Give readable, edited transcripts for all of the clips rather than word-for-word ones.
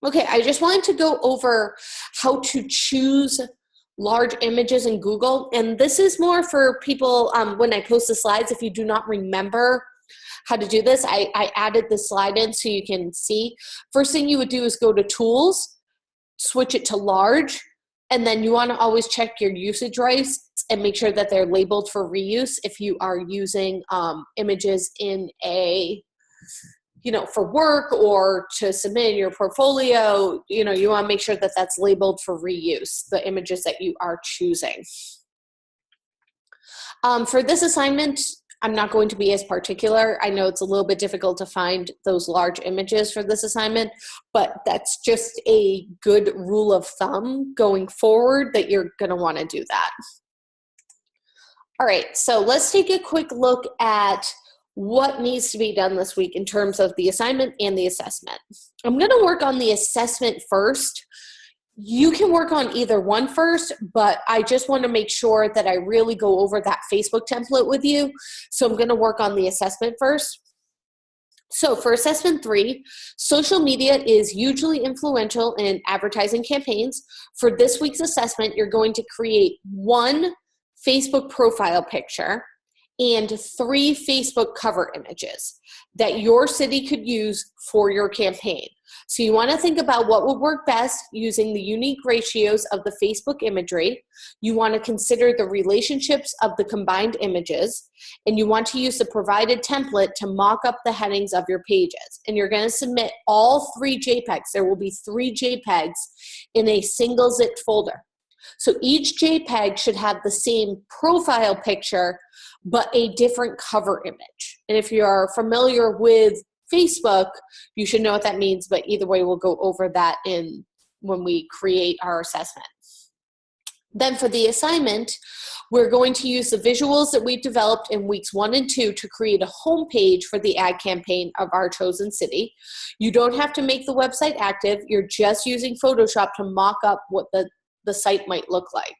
Okay, I just wanted to go over how to choose large images in Google. And this is more for people when I post the slides. If you do not remember how to do this, I added the slide in so you can see. First thing you would do is go to Tools, switch it to Large, and then you want to always check your usage rights and make sure that they're labeled for reuse if you are using images in a for work or to submit in your portfolio. You want to make sure that that's labeled for reuse, the images that you are choosing. For this assignment, I'm not going to be as particular. I know it's a little bit difficult to find those large images for this assignment, but that's just a good rule of thumb going forward that you're going to want to do that. All right, so let's take a quick look at what needs to be done this week in terms of the assignment and the assessment. I'm going to work on the assessment first. You can work on either one first, but I just want to make sure that I really go over that Facebook template with you. So I'm going to work on the assessment first. So for assessment 3, social media is hugely influential in advertising campaigns. For this week's assessment, you're going to create 1 Facebook profile picture and 3 Facebook cover images that your city could use for your campaign. So you want to think about what would work best using the unique ratios of the Facebook imagery. You want to consider the relationships of the combined images, and you want to use the provided template to mock up the headings of your pages. And you're going to submit all 3 JPEGs. There will be 3 JPEGs in a single zipped folder. So each JPEG should have the same profile picture, but a different cover image. And if you're familiar with Facebook, you should know what that means, but either way, we'll go over that when we create our assessment. Then for the assignment, we're going to use the visuals that we've developed in weeks 1 and 2 to create a homepage for the ad campaign of our chosen city. You don't have to make the website active. You're just using Photoshop to mock up what the site might look like.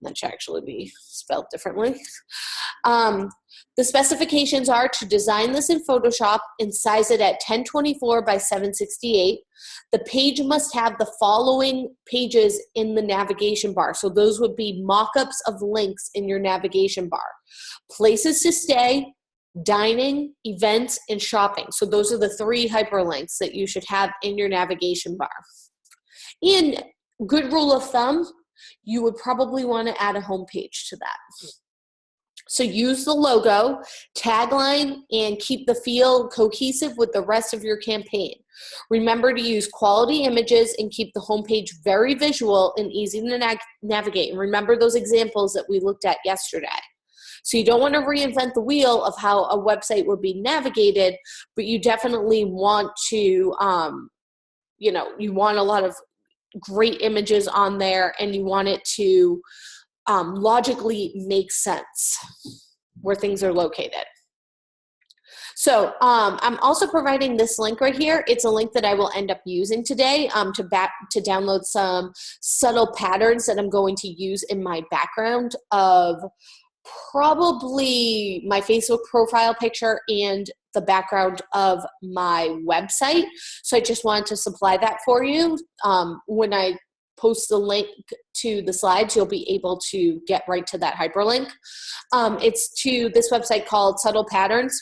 That should actually be spelled differently. The specifications are to design this in Photoshop and size it at 1024 by 768. The page must have the following pages in the navigation bar. So those would be mock-ups of links in your navigation bar. Places to stay, dining, events, and shopping. So those are the 3 hyperlinks that you should have in your navigation bar. And good rule of thumb, you would probably want to add a home page to that. So use the logo, tagline, and keep the feel cohesive with the rest of your campaign. Remember to use quality images and keep the homepage very visual and easy to navigate. And remember those examples that we looked at yesterday. So you don't want to reinvent the wheel of how a website would be navigated, but you definitely want to, you want a lot of great images on there, and you want it to logically make sense where things are located. So I'm also providing this link right here. It's a link that I will end up using today to download some subtle patterns that I'm going to use in my background of probably my Facebook profile picture and the background of my website. So I just wanted to supply that for you. When I post the link to the slides, you'll be able to get right to that hyperlink. It's to this website called Subtle Patterns.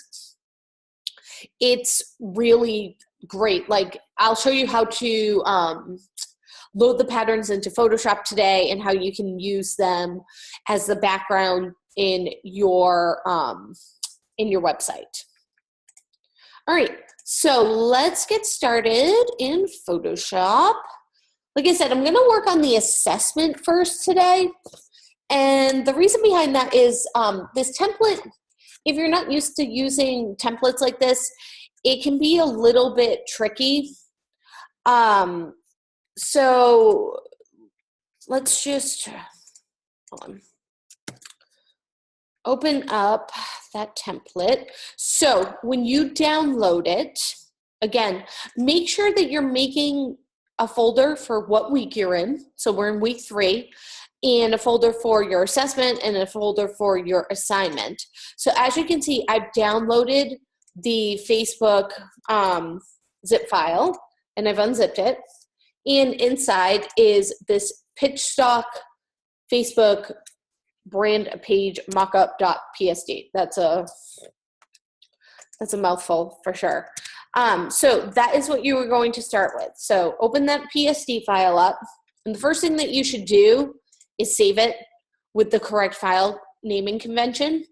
It's really great. Like, I'll show you how to load the patterns into Photoshop today and how you can use them as the background in your website. All right, so let's get started in Photoshop. Like I said, I'm going to work on the assessment first today. And the reason behind that is this template, if you're not used to using templates like this, it can be a little bit tricky. So let's just, hold on. Open up that template. So when you download it, again, make sure that you're making a folder for what week you're in. So we're in week 3, and a folder for your assessment and a folder for your assignment. So as you can see, I've downloaded the Facebook zip file, and I've unzipped it. And inside is this pitch stock Facebook brand page mockup.psd. That's a mouthful for sure. So that is what you were going to start with. So open that PSD file up. And the first thing that you should do is save it with the correct file naming convention.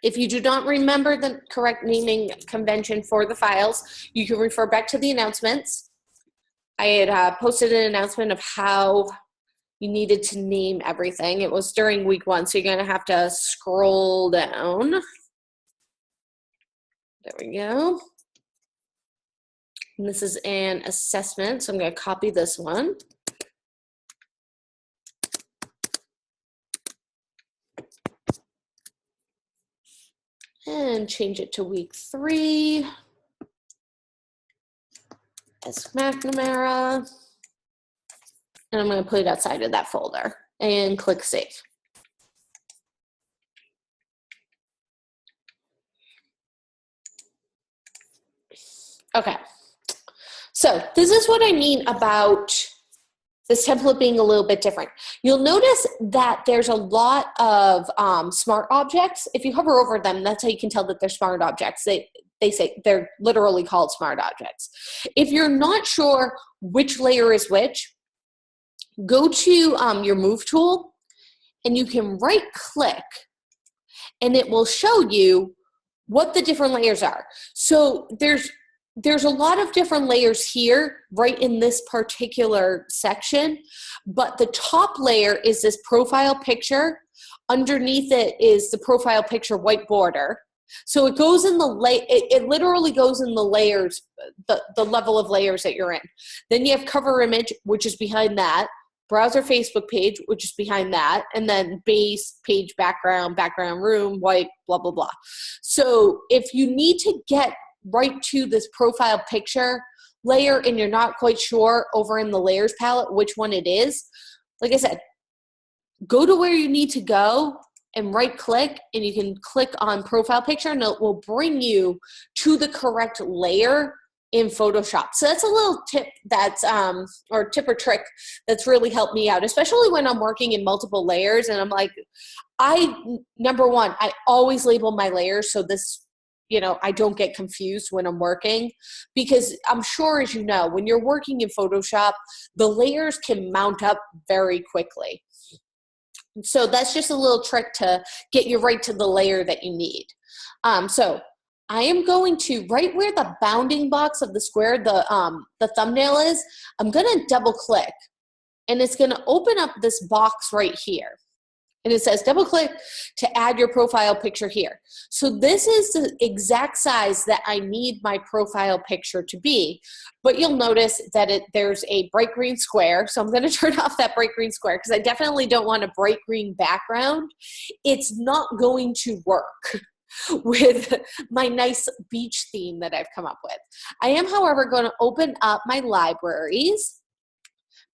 If you do not remember the correct naming convention for the files, you can refer back to the announcements. I had posted an announcement of how you needed to name everything. It was during week 1, so you're going to have to scroll down. There we go. And this is an assessment, so I'm going to copy this one. And change it to week 3 as McNamara. And I'm going to put it outside of that folder and click save. Okay, so this is what I mean about this template being a little bit different. You'll notice that there's a lot of smart objects. If you hover over them, that's how you can tell that they're smart objects. They say they're literally called smart objects. If you're not sure which layer is which, go to your move tool and you can right click and it will show you what the different layers are. So there's a lot of different layers here right in this particular section, but the top layer is this profile picture. Underneath it is the profile picture white border. So it goes in it literally goes in the layers, the level of layers that you're in. Then you have cover image, which is behind that, browser Facebook page, which is behind that, and then base, page background, background room, white, blah, blah, blah. So if you need to get right to this profile picture layer and you're not quite sure over in the layers palette which one it is, like I said, go to where you need to go and right click and you can click on profile picture and it will bring you to the correct layer in Photoshop. So that's a little tip that's or tip or trick that's really helped me out, especially when I'm working in multiple layers and I'm like, number one, I always label my layers so this, I don't get confused when I'm working, because I'm sure, as you know, when you're working in Photoshop, the layers can mount up very quickly. So that's just a little trick to get you right to the layer that you need. So I am going to, right where the bounding box of the square, the thumbnail is, I'm going to double click and it's going to open up this box right here. And it says double click to add your profile picture here. So this is the exact size that I need my profile picture to be. But you'll notice that there's a bright green square. So I'm going to turn off that bright green square because I definitely don't want a bright green background. It's not going to work with my nice beach theme that I've come up with. I am, however, going to open up my libraries,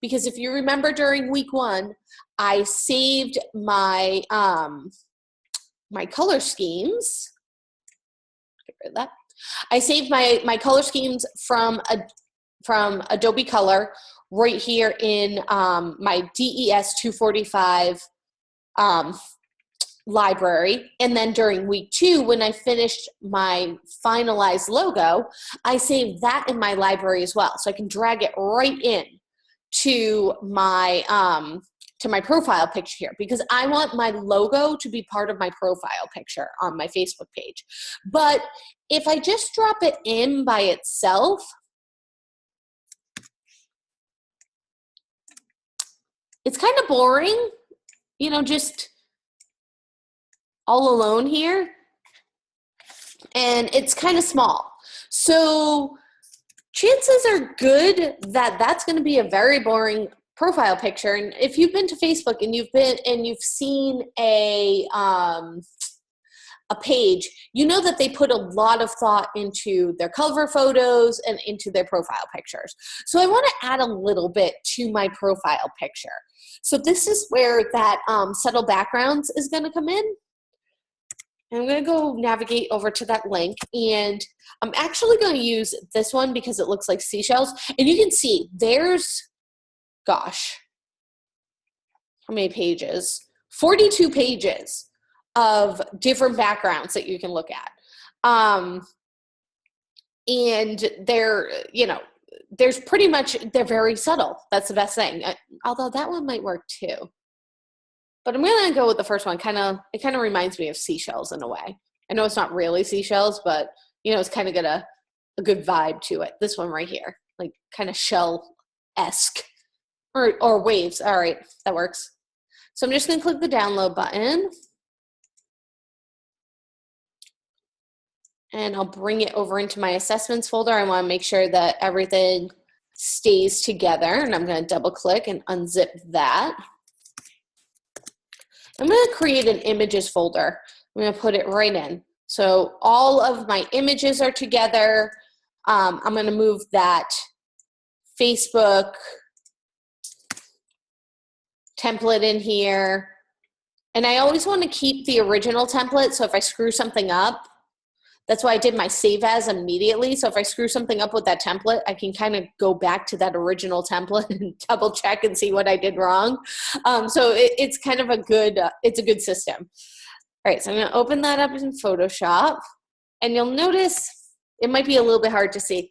because if you remember during week 1, I saved my my color schemes. Get rid of that. I saved my color schemes from Adobe Color right here in my DES 245 library. And then during week 2, when I finished my finalized logo, I saved that in my library as well. So I can drag it right in to my profile picture here, because I want my logo to be part of my profile picture on my Facebook page. But if I just drop it in by itself, it's kind of boring, just all alone here. And it's kind of small. So chances are good that that's going to be a very boring profile picture. And if you've been to Facebook and you've seen a page, you know that they put a lot of thought into their cover photos and into their profile pictures. So I want to add a little bit to my profile picture. So this is where that subtle backgrounds is going to come in. And I'm going to go navigate over to that link, and I'm actually going to use this one because it looks like seashells. And you can see there's, gosh, how many pages? 42 pages of different backgrounds that you can look at. And they're, you know, there's pretty much, they're very subtle. That's the best thing. Although that one might work too. But I'm going to go with the first one. It kind of reminds me of seashells in a way. I know it's not really seashells, but, you know, it's kind of got a good vibe to it. This one right here, like kind of shell-esque or waves. All right, that works. So I'm just going to click the download button. And I'll bring it over into my assessments folder. I want to make sure that everything stays together. And I'm going to double click and unzip that. I'm going to create an images folder. I'm going to put it right in. So all of my images are together. I'm going to move that Facebook template in here. And I always want to keep the original template. So if I screw something up, that's why I did my save as immediately. So if I screw something up with that template, I can kind of go back to that original template and double check and see what I did wrong. So it's kind of a good, it's a good system. All right, so I'm going to open that up in Photoshop. And you'll notice, it might be a little bit hard to see,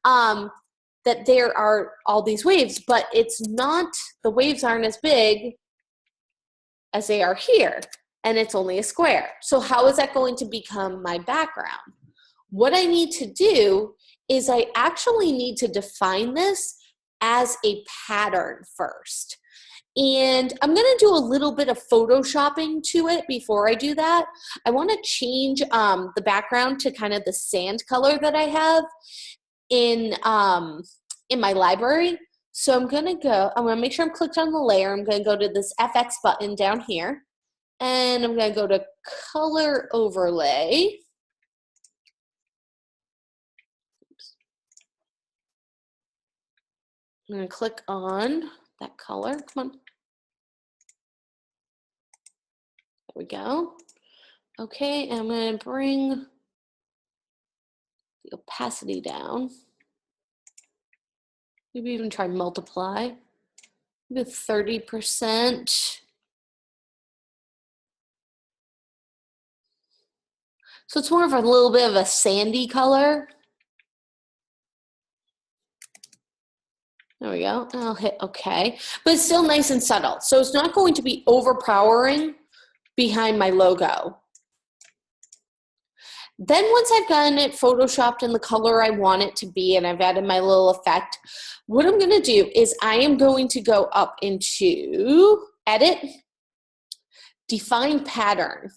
that there are all these waves, but it's not, the waves aren't as big as they are here. And it's only a square. So how is that going to become my background? What I need to do is I actually need to define this as a pattern first. And I'm gonna do a little bit of photoshopping to it before I do that. I wanna change the background to kind of the sand color that I have in my library. So I'm gonna make sure I'm clicked on the layer. I'm gonna go to this FX button down here. And I'm going to go to color overlay. Oops. I'm going to click on that color. Come on. There we go. Okay, and I'm going to bring the opacity down. Maybe even try multiply. Maybe 30%. So it's more of a little bit of a sandy color. There we go. I'll hit OK. But it's still nice and subtle. So it's not going to be overpowering behind my logo. Then once I've gotten it photoshopped in the color I want it to be and I've added my little effect, what I'm going to do is I am going to go up into Edit, Define Pattern.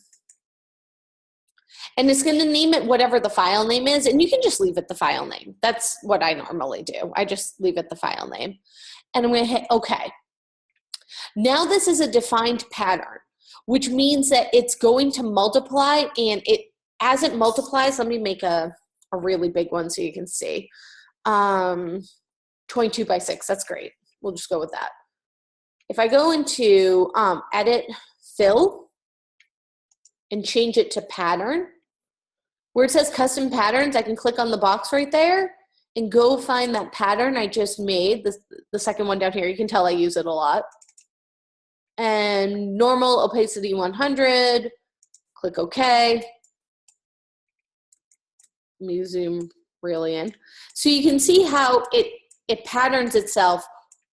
And it's going to name it whatever the file name is. And you can just leave it the file name. That's what I normally do. I just leave it the file name. And I'm going to hit OK. Now this is a defined pattern, which means that it's going to multiply. And as it multiplies, let me make a really big one so you can see. 22 by 6. That's great. We'll just go with that. If I go into Edit, Fill, and change it to Pattern, where it says custom patterns, I can click on the box right there and go find that pattern I just made, the second one down here. You can tell I use it a lot. And normal, opacity 100, click OK. Let me zoom really in. So you can see how it patterns itself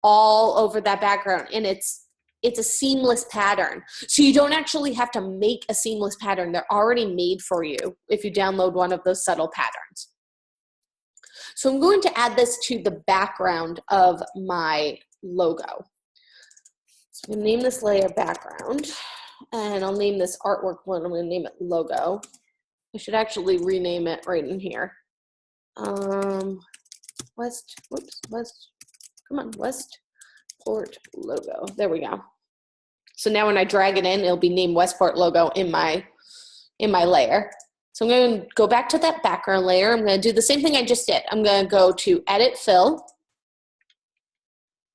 all over that background, and it's a seamless pattern. So you don't actually have to make a seamless pattern. They're already made for you if you download one of those subtle patterns. So I'm going to add this to the background of my logo. So I'm going to name this layer background, and I'll name this artwork one. I'm going to name it logo. I should actually rename it right in here. Westport logo. There we go. So now when I drag it in, it'll be named Westport logo in my layer. So I'm going to go back to that background layer. I'm going to do the same thing I just did. I'm going to go to Edit, Fill,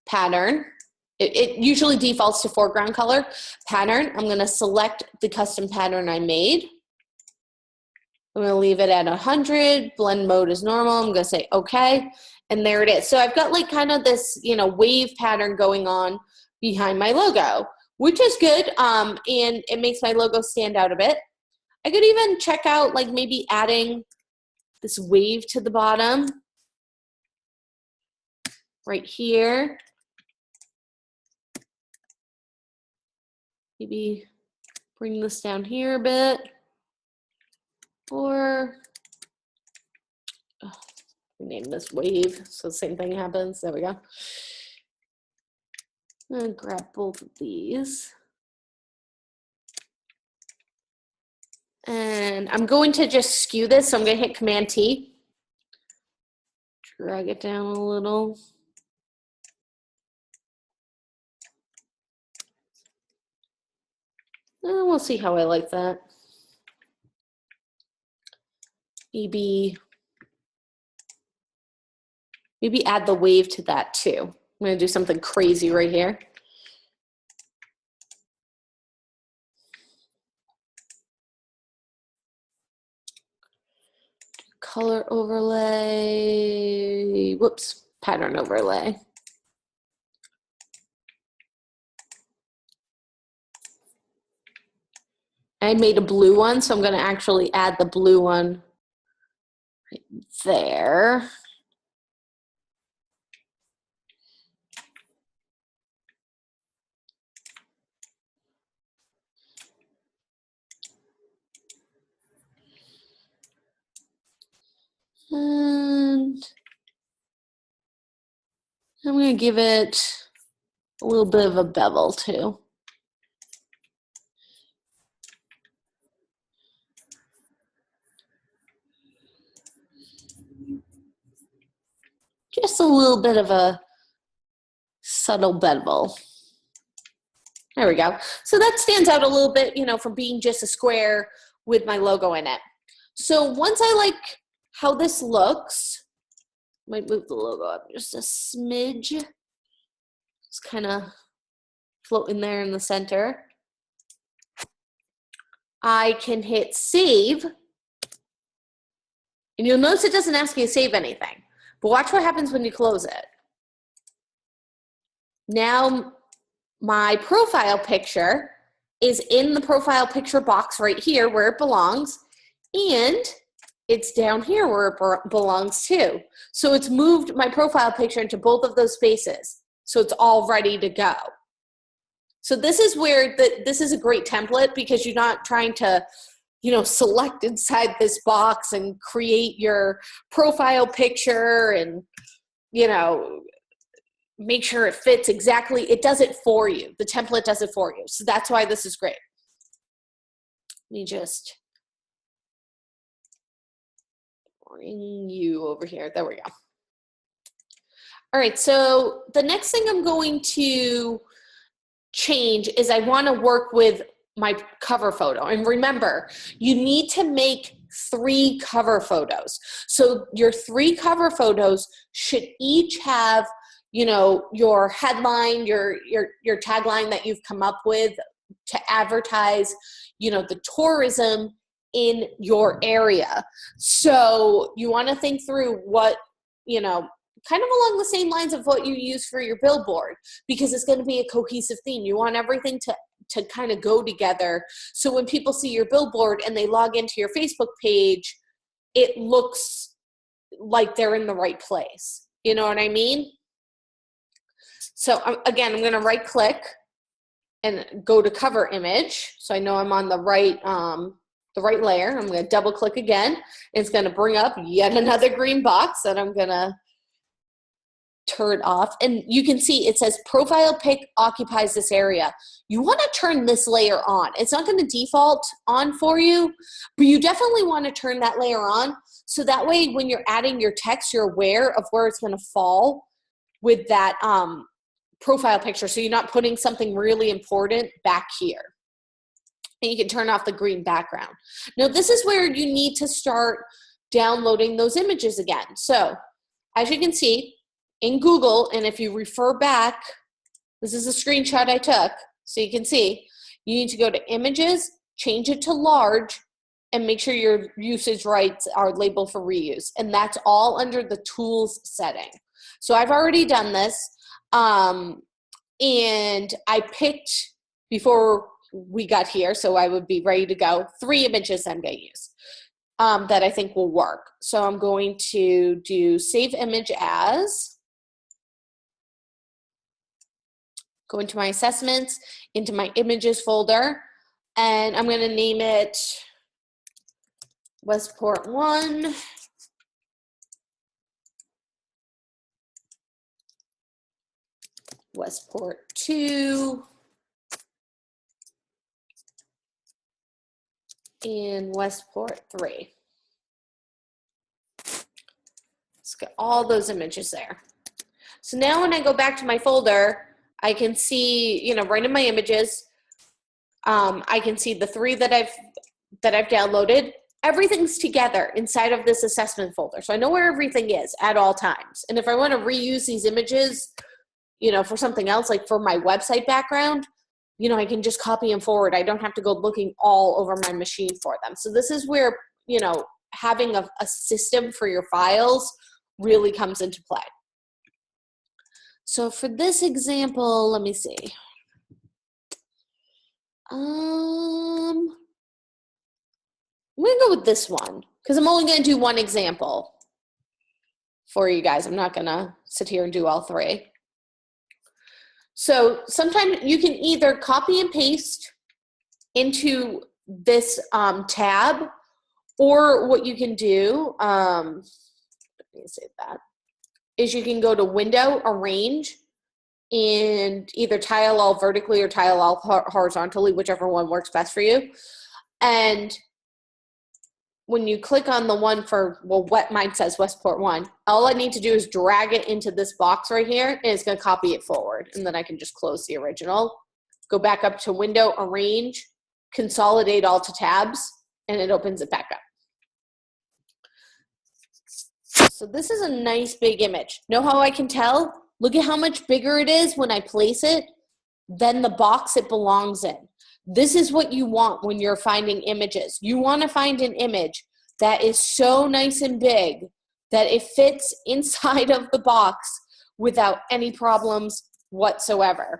Pattern. It usually defaults to foreground color. Pattern. I'm going to select the custom pattern I made. I'm going to leave it at 100. Blend mode is normal. I'm going to say okay. And there it is. So I've got like kind of this, you know, wave pattern going on behind my logo, which is good. And it makes my logo stand out a bit. I could even check out like maybe adding this wave to the bottom right here. Maybe bring this down here a bit. Or rename this wave so the same thing happens. There we go. I'm gonna grab both of these. And I'm going to just skew this, so I'm gonna hit Command T. Drag it down a little. And we'll see how I like that. Maybe add the wave to that too. I'm gonna do something crazy right here. Color overlay, whoops, pattern overlay. I made a blue one, so I'm gonna actually add the blue one right there. And I'm going to give it a little bit of a bevel too. Just a little bit of a subtle bevel. There we go. So that stands out a little bit, you know, from being just a square with my logo in it. So once I like how this looks, might move the logo up just a smidge. It's kind of floating there in the center. I can hit save. And you'll notice it doesn't ask you to save anything. But watch what happens when you close it. Now my profile picture is in the profile picture box right here where it belongs. And it's down here where it belongs too. So it's moved my profile picture into both of those spaces. So it's all ready to go. So this is where this is a great template because you're not trying to, you know, select inside this box and create your profile picture and, you know, make sure it fits exactly. It does it for you. The template does it for you. So that's why this is great. Let me just bring you over here. There we go. All right, so the next thing I'm going to change is I want to work with my cover photo. And remember, you need to make 3 cover photos. So your 3 cover photos should each have, you know, your headline, your tagline that you've come up with to advertise, you know, the tourism in your area. So you want to think through what, you know, kind of along the same lines of what you use for your billboard, because it's going to be a cohesive theme. You want everything to kind of go together. So when people see your billboard and they log into your Facebook page, it looks like they're in the right place. You know what I mean? So again, I'm going to right click and go to cover image. So I know I'm on the right layer. I'm going to double click again. It's going to bring up yet another green box that I'm going to turn off. And you can see it says profile pic occupies this area. You want to turn this layer on. It's not going to default on for you, but you definitely want to turn that layer on. So that way when you're adding your text, you're aware of where it's going to fall with that profile picture. So you're not putting something really important back here. And you can turn off the green background. Now this is where you need to start downloading those images again. So as you can see in Google, and if you refer back, this is a screenshot I took, so you can see, you need to go to images, change it to large, and make sure your usage rights are labeled for reuse. And that's all under the tools setting. So I've already done this. And I picked before we got here, so I would be ready to go, 3 images I'm going to use that I think will work. So I'm going to do save image as, go into my assessments, into my images folder, and I'm going to name it Westport 1, Westport 2, and Westport 3. Let's get all those images there. So now when I go back to my folder, I can see, you know, right in my images, I can see the 3 that I've downloaded. Everything's together inside of this assessment folder. So I know where everything is at all times. And if I want to reuse these images, you know, for something else, like for my website background, you know, I can just copy and forward. I don't have to go looking all over my machine for them. So this is where, you know, having a system for your files really comes into play. So for this example, let me see. I'm gonna go with this one because I'm only gonna do one example for you guys. I'm not gonna sit here and do all 3. So sometimes you can either copy and paste into this tab, or what you can do, let me say that, is you can go to Window, Arrange, and either tile all vertically or tile all horizontally, whichever one works best for you. And when you click on the one for, well, what mine says Westport 1, all I need to do is drag it into this box right here, and it's going to copy it forward. And then I can just close the original, go back up to Window, Arrange, consolidate all to tabs, and it opens it back up. So this is a nice big image. Know how I can tell? Look at how much bigger it is when I place it than the box it belongs in. This is what you want when you're finding images. You want to find an image that is so nice and big that it fits inside of the box without any problems whatsoever.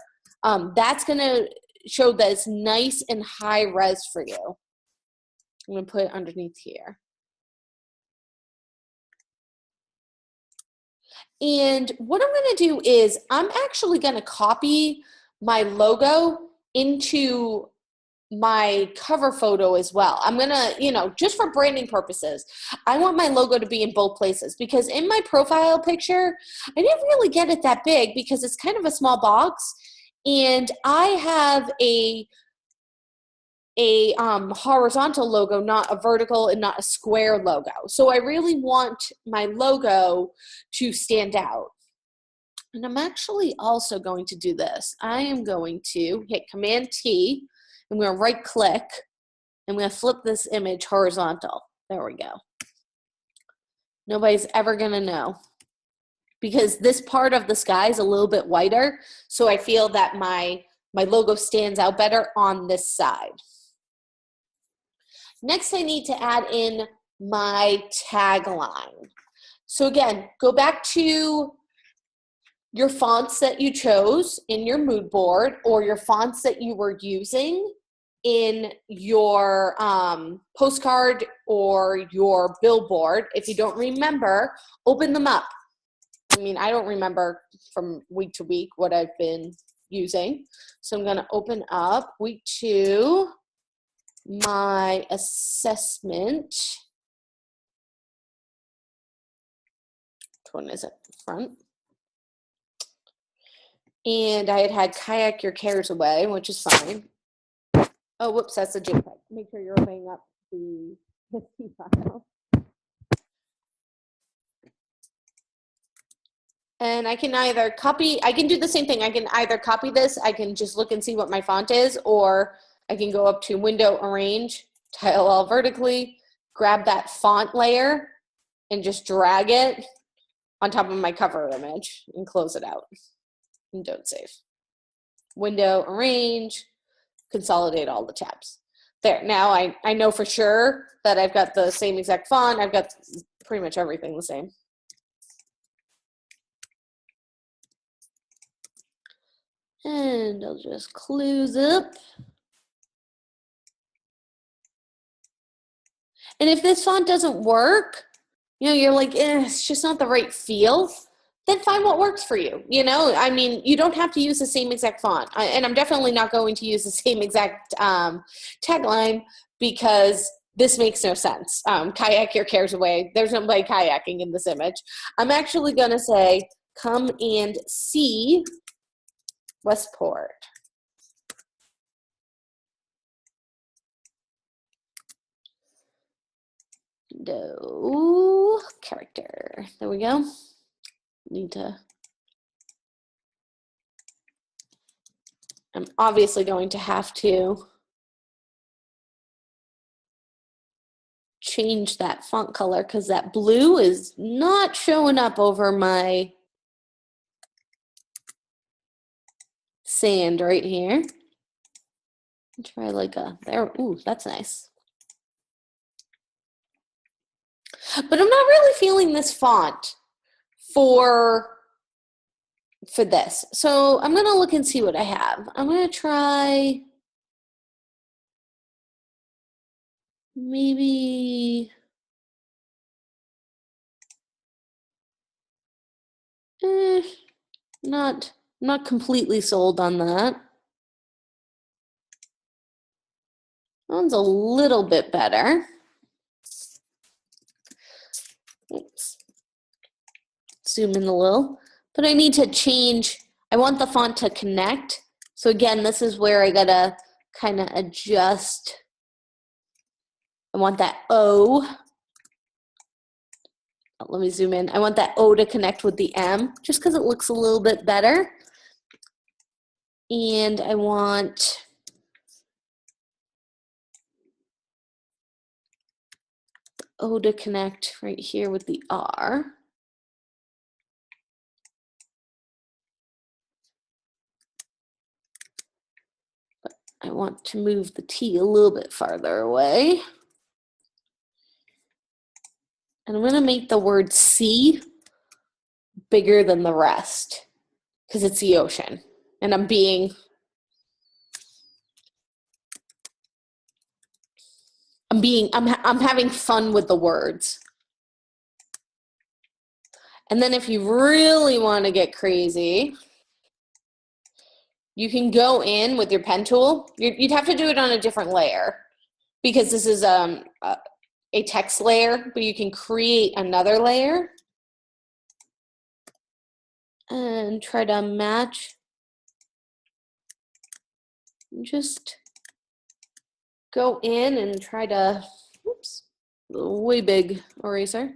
That's going to show that it's nice and high res for you. I'm going to put it underneath here. And what I'm going to do is I'm actually going to copy my logo into my cover photo as well. I'm going to, you know, just for branding purposes, I want my logo to be in both places, because in my profile picture, I didn't really get it that big because it's kind of a small box, and I have a horizontal logo, not a vertical and not a square logo. So I really want my logo to stand out. And I'm actually also going to do this. I am going to hit Command T. I'm going to right click. I'm going to flip this image horizontal. There we go. Nobody's ever going to know, because this part of the sky is a little bit whiter. So I feel that my logo stands out better on this side. Next, I need to add in my tagline. So again, go back to your fonts that you chose in your mood board, or your fonts that you were using in your postcard or your billboard. If you don't remember, open them up. I mean, I don't remember from week to week what I've been using. So I'm going to open up week 2. My assessment, which one is it? Front. And I had Kayak Your Cares Away, which is fine. Oh, whoops, that's a JPEG. Make sure you're opening up the file. And I can either copy, I can do the same thing. I can either copy this, I can just look and see what my font is, or I can go up to Window, Arrange, tile all vertically, grab that font layer, and just drag it on top of my cover image and close it out. And don't save. Window, Arrange, consolidate all the tabs. There, now I know for sure that I've got the same exact font. I've got pretty much everything the same. And I'll just close up. And if this font doesn't work, you know, you're like, it's just not the right feel, then find what works for you. You know, I mean, you don't have to use the same exact font. And I'm definitely not going to use the same exact tagline because this makes no sense. Kayak your cares away. There's nobody kayaking in this image. I'm actually going to say, come and see Westport. No character. There we go. Need to. I'm obviously going to have to change that font color because that blue is not showing up over my sand right here. Try like a there. Ooh, that's nice. But I'm not really feeling this font for this. So I'm gonna look and see what I have. I'm gonna try maybe not completely sold on that. That one's a little bit better. Oops. Zoom in a little. But I need to change. I want the font to connect. So again, this is where I gotta kind of adjust. I want that O. Let me zoom in. I want that O to connect with the M, just because it looks a little bit better. And I want O to connect right here with the R. But I want to move the T a little bit farther away. And I'm going to make the word sea bigger than the rest because it's the ocean. And I'm having fun with the words. And then if you really want to get crazy, you can go in with your pen tool. You'd have to do it on a different layer because this is a text layer, but you can create another layer and try to match. Just go in and try to, oops, way big eraser.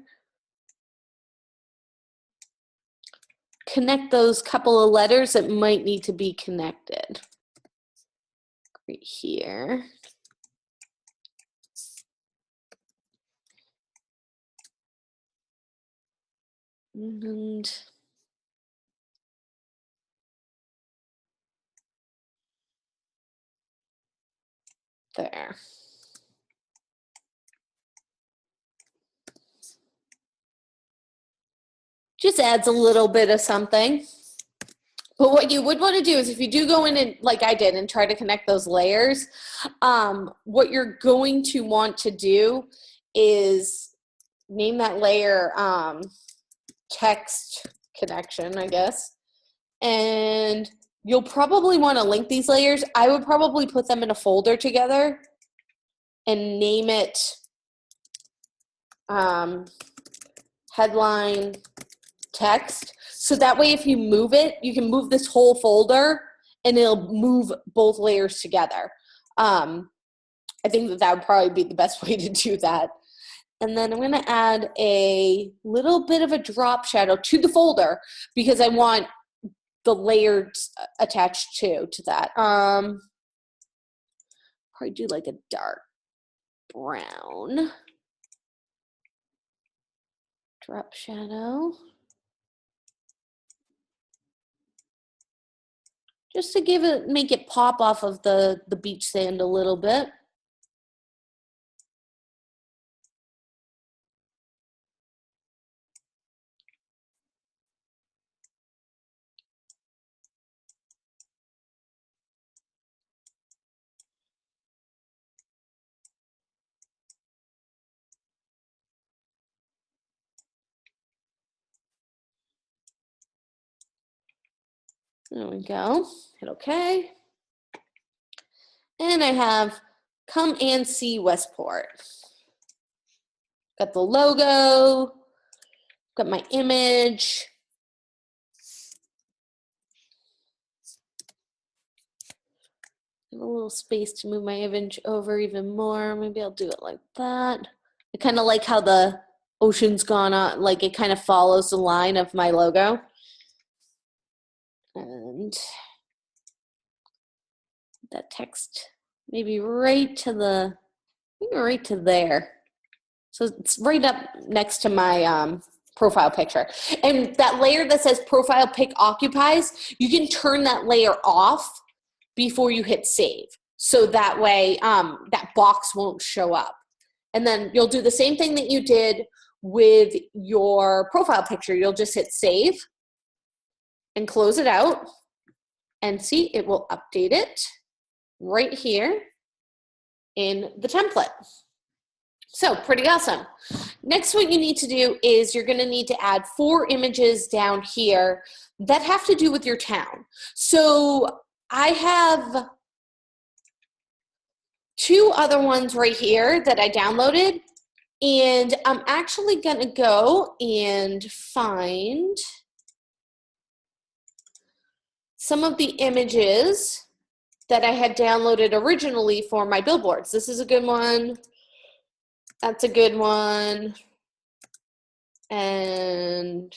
Connect those couple of letters that might need to be connected. Right here. And there. Just adds a little bit of something. But what you would want to do is if you do go in and like I did and try to connect those layers, what you're going to want to do is name that layer text connection, I guess. And you'll probably want to link these layers. I would probably put them in a folder together and name it headline text. So that way if you move it, you can move this whole folder and it'll move both layers together. I think that would probably be the best way to do that. And then I'm going to add a little bit of a drop shadow to the folder because I want the layers attached to that. Probably do like a dark brown drop shadow. Just to make it pop off of the beach sand a little bit. There we go. Hit OK. And I have come and see Westport. Got the logo, got my image. A little space to move my image over even more. Maybe I'll do it like that. I kind of like how the ocean's gone on, like it kind of follows the line of my logo. And that text maybe right to the, maybe right to there. So it's right up next to my profile picture. And that layer that says profile pic occupies, you can turn that layer off before you hit save. So that way that box won't show up. And then you'll do the same thing that you did with your profile picture. You'll just hit save and close it out. And see, it will update it right here in the template. So pretty awesome. Next, what you need to do is you're going to need to add 4 images down here that have to do with your town. So I have 2 other ones right here that I downloaded, and I'm actually going to go and find some of the images that I had downloaded originally for my billboards. This is a good one. That's a good one. And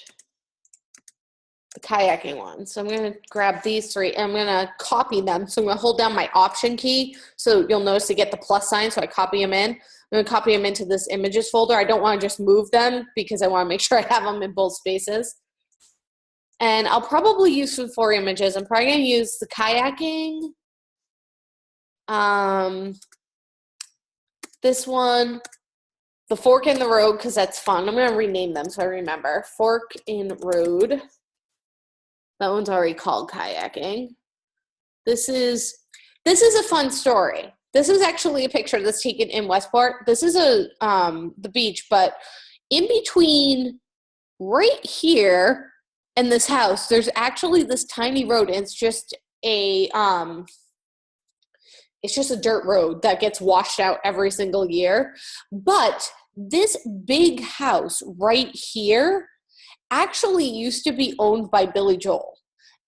the kayaking one. So I'm going to grab these 3 and I'm going to copy them. So I'm going to hold down my Option key. So you'll notice to get the plus sign. So I copy them in. I'm going to copy them into this images folder. I don't want to just move them because I want to make sure I have them in both spaces. And I'll probably use some 4 images. I'm probably going to use the kayaking. This one. The fork in the road, because that's fun. I'm going to rename them so I remember. Fork in road. That one's already called kayaking. This is a fun story. This is actually a picture that's taken in Westport. This is the beach, but in between right here and this house, there's actually this tiny road, and it's just a dirt road that gets washed out every single year. But this big house right here actually used to be owned by Billy Joel.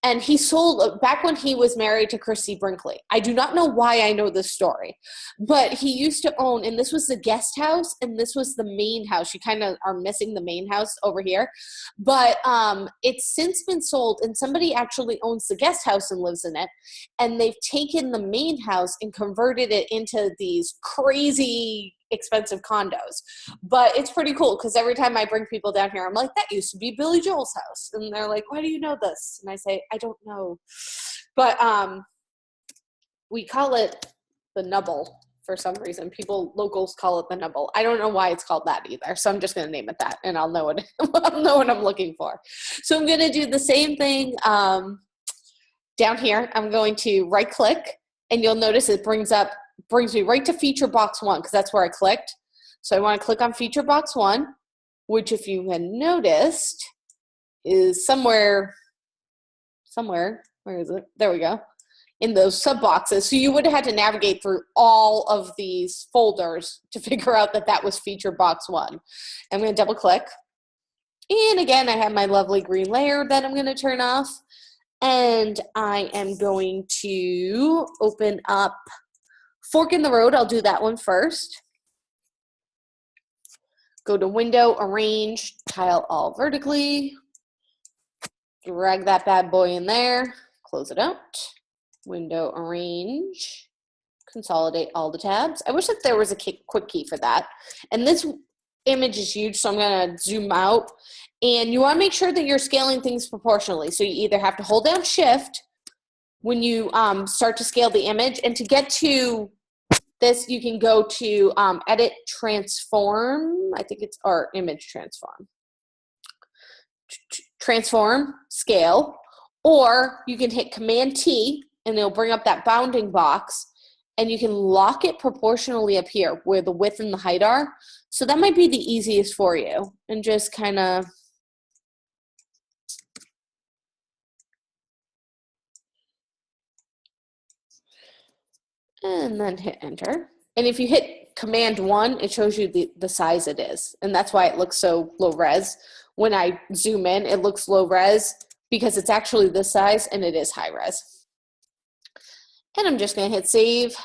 And he sold back when he was married to Christy Brinkley. I do not know why I know this story, but he used to own, and this was the guest house, and this was the main house. You kind of are missing the main house over here, but it's since been sold, and somebody actually owns the guest house and lives in it, and they've taken the main house and converted it into these crazy expensive condos. But it's pretty cool because every time I bring people down here, I'm like, that used to be Billy Joel's house. And they're like, why do you know this? And I say, I don't know. But we call it the Nubble for some reason. Locals call it the Nubble. I don't know why it's called that either. So I'm just going to name it that, and I'll know what I'll know what I'm looking for. So I'm going to do the same thing down here. I'm going to right click, and you'll notice it brings me right to feature box 1 because that's where I clicked. So I want to click on feature box 1, which if you had noticed is somewhere, where is it? There we go, in those sub boxes. So you would have had to navigate through all of these folders to figure out that was feature box 1. I'm going to double click. And again, I have my lovely green layer that I'm going to turn off. And I am going to open up Fork in the Road. I'll do that one first. Go to Window, Arrange, Tile All Vertically. Drag that bad boy in there. Close it out. Window, Arrange. Consolidate all the tabs. I wish that there was a quick key for that. And this image is huge, so I'm going to zoom out. And you want to make sure that you're scaling things proportionally. So you either have to hold down Shift when you start to scale the image. And to get to this, you can go to Edit Transform. I think it's our Image Transform. Transform, Scale. Or you can hit Command T, and it'll bring up that bounding box. And you can lock it proportionally up here where the width and the height are. So that might be the easiest for you. And just kind of and then hit enter. And if you hit Command 1, it shows you the size it is. And that's why it looks so low res. When I zoom in, it looks low res because it's actually this size and it is high res. And I'm just going to hit save.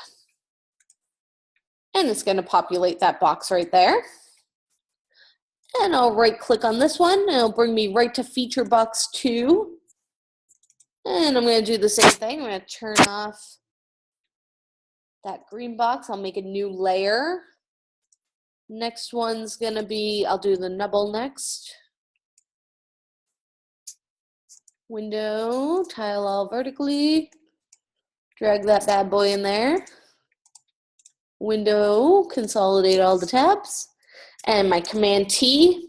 And it's going to populate that box right there. And I'll right click on this one and it'll bring me right to feature box 2. And I'm going to do the same thing. I'm going to turn off that green box. I'll make a new layer. Next one's going to be, I'll do the nubble next. Window, tile all vertically. Drag that bad boy in there. Window, consolidate all the tabs. And my Command T,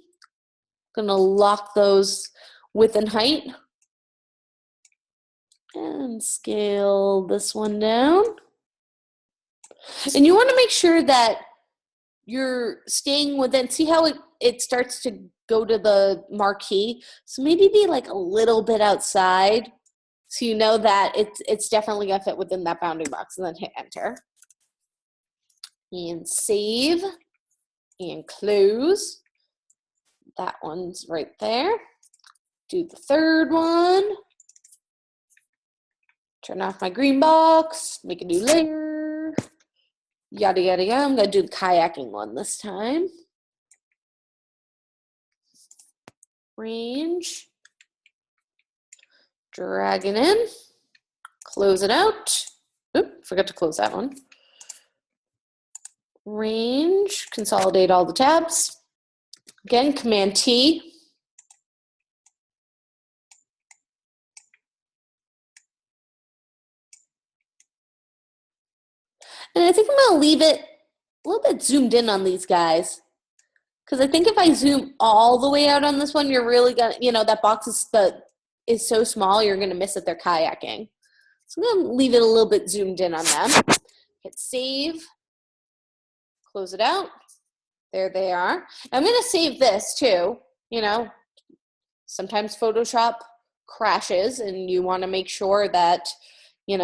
gonna lock those width and height. And scale this one down. And you wanna make sure that you're staying within, see how it starts to go to the marquee? So maybe be like a little bit outside so you know that it's definitely gonna fit within that bounding box, and then hit enter. And save. And close. That one's right there. Do the third one. Turn off my green box. Make a new layer. Yada, yada, yada. I'm going to do the kayaking one this time. Range. Drag it in. Close it out. Oop, forgot to close that one. Range, consolidate all the tabs. Again, Command T. And I think I'm gonna leave it a little bit zoomed in on these guys. Because I think if I zoom all the way out on this one, you're really gonna, that box is so small, you're gonna miss that they're kayaking. So I'm gonna leave it a little bit zoomed in on them. Hit save. Close it out. There they are. I'm going to save this too. Sometimes Photoshop crashes and you want to make sure that, you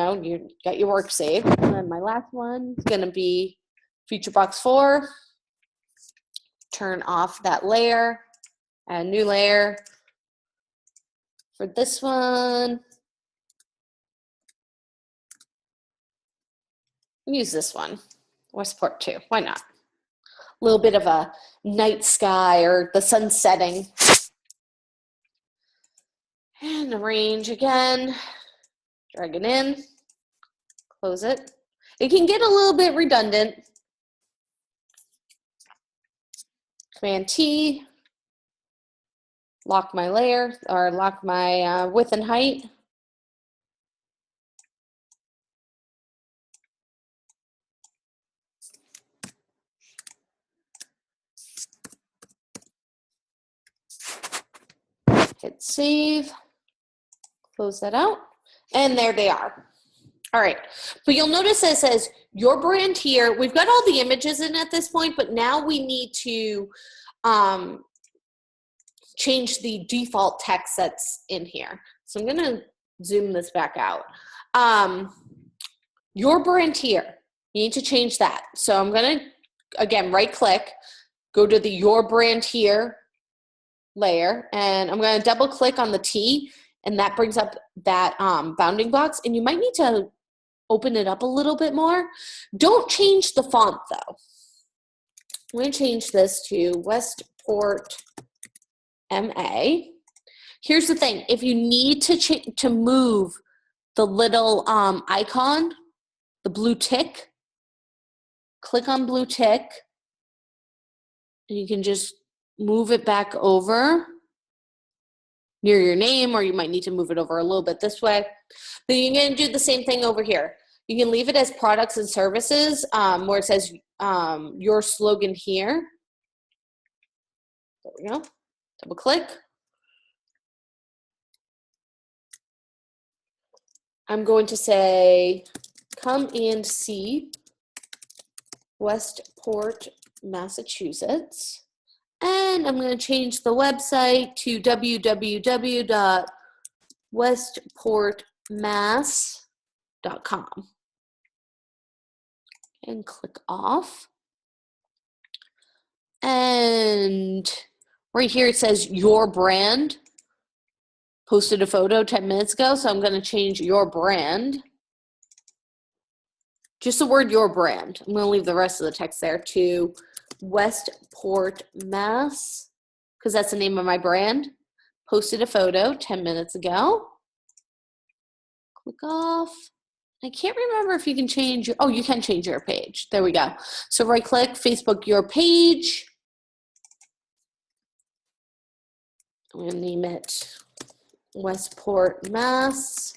got your work saved. And then my last one is going to be feature box 4. Turn off that layer, add a new layer. For this one, use this one. Westport 2, why not? A little bit of a night sky or the sun setting. And arrange again. Drag it in. Close it. It can get a little bit redundant. Command T. Lock my layer, or lock my width and height. Hit save, close that out, and there they are. All right, but you'll notice it says your brand here. We've got all the images in at this point, but now we need to change the default text that's in here. So I'm gonna zoom this back out. Your brand here, you need to change that. So I'm gonna, again, right click, go to the your brand here layer, and I'm going to double click on the T, and that brings up that bounding box, and you might need to open it up a little bit more. Don't change the font though. I'm going to change this to Westport MA. Here's the thing, if you need to move the little icon, the blue tick, click on blue tick, and you can just move it back over near your name, or you might need to move it over a little bit this way. Then you're going to do the same thing over here. You can leave it as products and services, where it says your slogan here. There we go. Double click. I'm going to say, come and see Westport, Massachusetts. And I'm going to change the website to www.westportmass.com. And click off. And right here it says your brand. Posted a photo 10 minutes ago, so I'm going to change your brand. Just the word your brand. I'm going to leave the rest of the text there to Westport, Mass, because that's the name of my brand. Posted a photo 10 minutes ago. Click off. I can't remember if you can change, oh, you can change your page. There we go. So right click, Facebook your page. I'm going to name it Westport, Mass.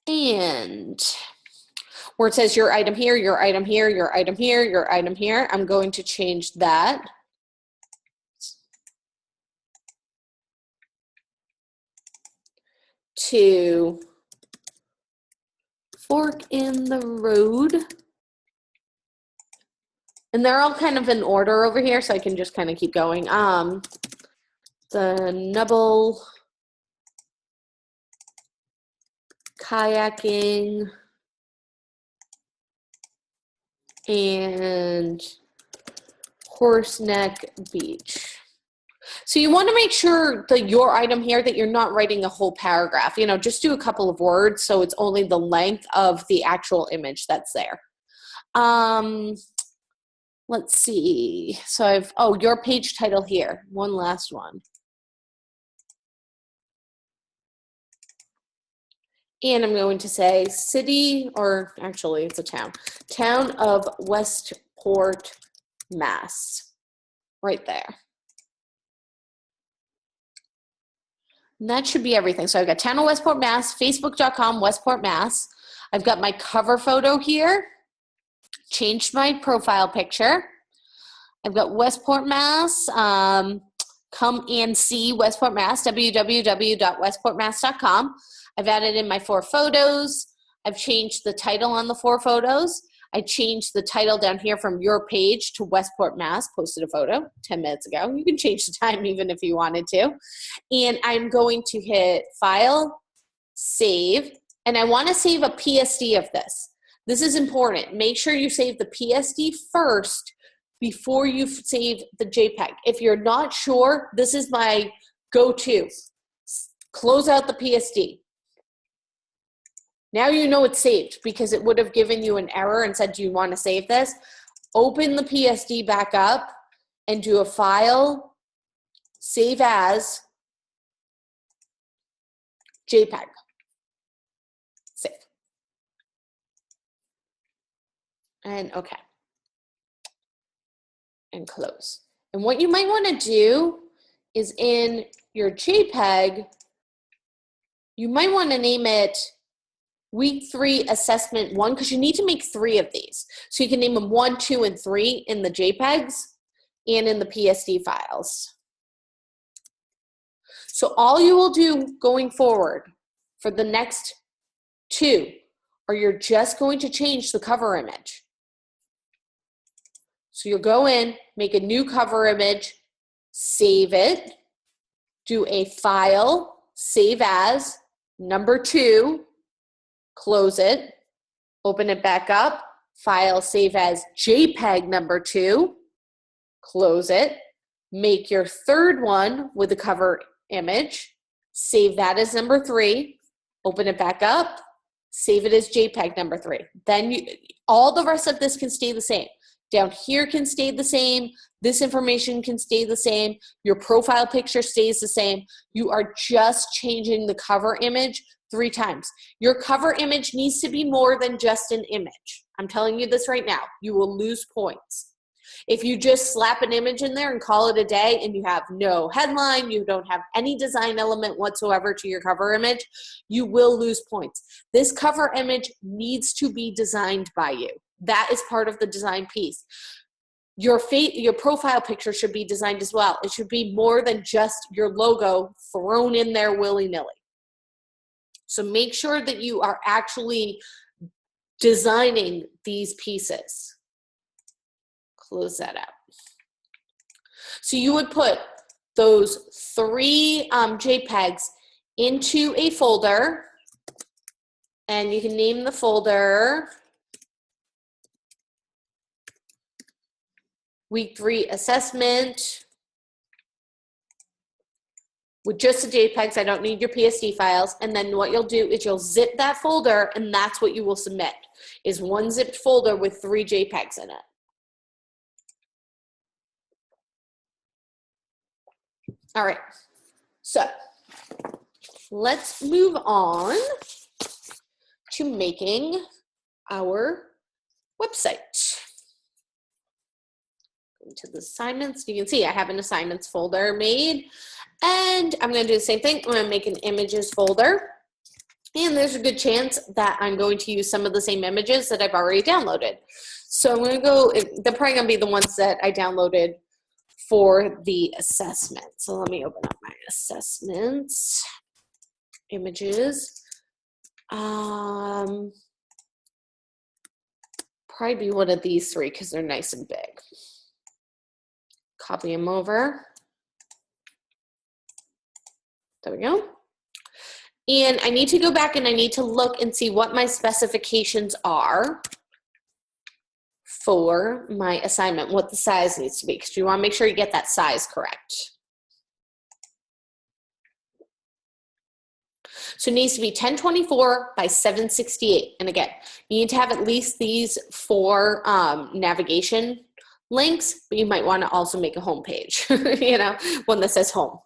And where it says your item here, your item here, your item here, your item here, I'm going to change that to fork in the road. And they're all kind of in order over here, so I can just kind of keep going. The Nubble kayaking and Horseneck Beach. So you want to make sure that your item here, that you're not writing a whole paragraph. You know, just do a couple of words so it's only the length of the actual image that's there. Let's see. So I've, oh, your page title here. One last one. And I'm going to say city, or actually it's a town. Town of Westport, Mass. Right there. And that should be everything. So I've got town of Westport, Mass, facebook.com, Westport, Mass. I've got my cover photo here. Changed my profile picture. I've got Westport, Mass. Come and see Westport, Mass, www.westportmass.com. I've added in my 4 photos. I've changed the title on the 4 photos. I changed the title down here from your page to Westport, Mass. Posted a photo 10 minutes ago. You can change the time even if you wanted to. And I'm going to hit File, Save, and I want to save a PSD of this. This is important. Make sure you save the PSD first before you save the JPEG. If you're not sure, this is my go-to. Close out the PSD. Now you know it's saved because it would have given you an error and said, do you want to save this? Open the PSD back up and do a File, Save As, JPEG. Save. And okay. And close. And what you might want to do is in your JPEG, you might want to name it Week 3 Assessment 1, because you need to make 3 of these. So you can name them 1, 2, and 3 in the JPEGs and in the PSD files. So all you will do going forward for the next 2 are you're just going to change the cover image. So you'll go in, make a new cover image, save it, do a File, Save As, number 2, close it, open it back up, File, Save As, JPEG number 2, close it, make your 3rd one with the cover image, save that as number 3, open it back up, save it as JPEG number 3. Then all the rest of this can stay the same. Down here can stay the same. This information can stay the same. Your profile picture stays the same. You are just changing the cover image 3 times. Your cover image needs to be more than just an image. I'm telling you this right now. You will lose points. If you just slap an image in there and call it a day and you have no headline, you don't have any design element whatsoever to your cover image, you will lose points. This cover image needs to be designed by you. That is part of the design piece. Your profile picture should be designed as well. It should be more than just your logo thrown in there willy-nilly. So make sure that you are actually designing these pieces. Close that out. So you would put those 3 JPEGs into a folder And you can name the folder Week 3 Assessment with just the JPEGs. I don't need your PSD files. And then what you'll do is you'll zip that folder, and that's what you will submit, is one zipped folder with 3 JPEGs in it. All right, so let's move on to making our website. Into the assignments, you can see I have an assignments folder made, and I'm going to do the same thing. I'm going to make an images folder, and there's a good chance that I'm going to use some of the same images that I've already downloaded. So I'm going to go, they're probably going to be the ones that I downloaded for the assessment. So let me open up my assessments images. Probably be one of these 3 because they're nice and big. Copy them over. There we go. And I need to go back and I need to look and see what my specifications are for my assignment, what the size needs to be, because you want to make sure you get that size correct. So it needs to be 1024 by 768. And again, you need to have at least these 4 navigation links, but you might want to also make a home page, you know, one that says home,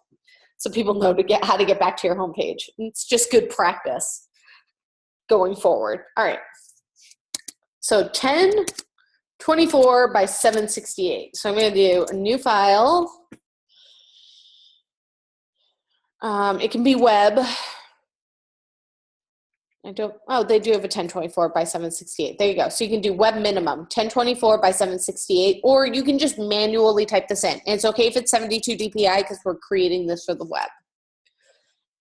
so people know how to get back to your home page. It's just good practice going forward. All right, so 1024 by 768. So I'm going to do a new file. It can be web. They do have a 1024 by 768. There you go. So you can do web minimum, 1024 by 768, or you can just manually type this in. And it's okay if it's 72 DPI because we're creating this for the web.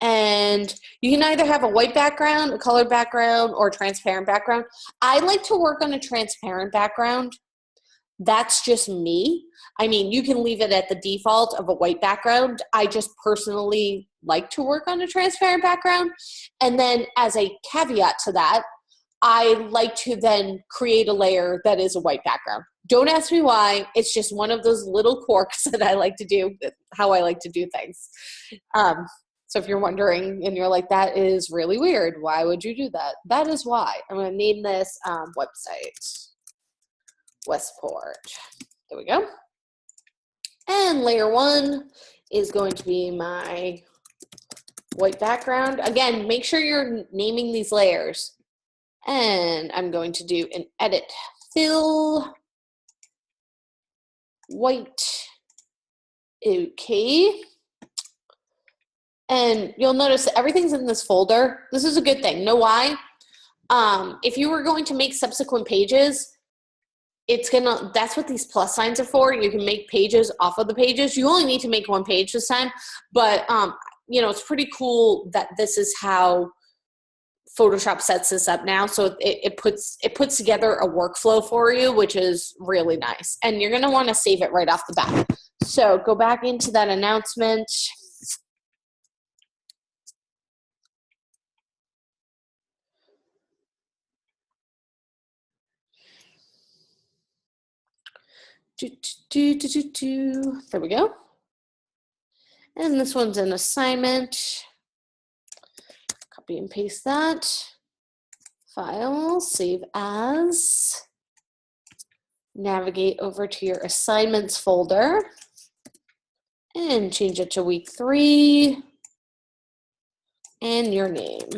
And you can either have a white background, a colored background, or transparent background. I like to work on a transparent background. That's just me. I mean, you can leave it at the default of a white background. I just personally like to work on a transparent background. And then as a caveat to that, I like to then create a layer that is a white background. Don't ask me why. It's just one of those little quirks that I like to do, how I like to do things. So if you're wondering and you're like, that is really weird, why would you do that? That is why. I'm going to name this website Westport. There we go. And layer 1 is going to be my white background. Again, make sure you're naming these layers. And I'm going to do an edit fill white. Okay. And you'll notice that everything's in this folder. This is a good thing. Know why? If you were going to make subsequent pages, that's what these plus signs are for. You can make pages off of the pages. You only need to make 1 page this time, but you know, it's pretty cool that this is how Photoshop sets this up now. So it puts together a workflow for you, which is really nice. And you're gonna wanna save it right off the bat. So go back into that announcement. There we go. And this one's an assignment. Copy and paste that. File, save as. Navigate over to your assignments folder and change it to week 3 and your name.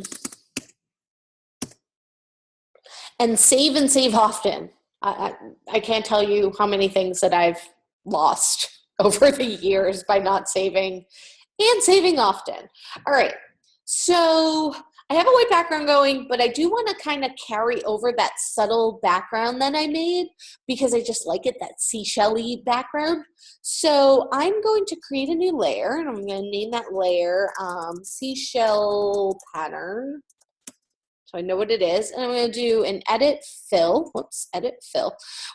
And save often. I can't tell you how many things that I've lost over the years by not saving, and saving often. All right, so I have a white background going, but I do want to kind of carry over that subtle background that I made because I just like it, that seashell-y background. So I'm going to create a new layer, and I'm going to name that layer seashell pattern. So I know what it is, and I'm going to do an edit fill,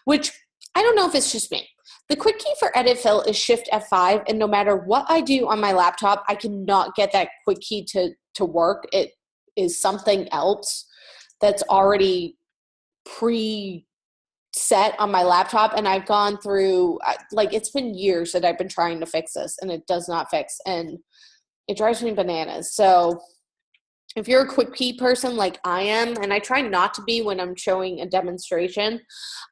which I don't know if it's just me. The quick key for edit fill is Shift F5, and no matter what I do on my laptop, I cannot get that quick key to work. It is something else. that's already pre-set on my laptop, and I've gone through, like, it's been years that I've been trying to fix this, and it does not fix, and it drives me bananas. So if you're a quick key person like I am, and I try not to be when I'm showing a demonstration,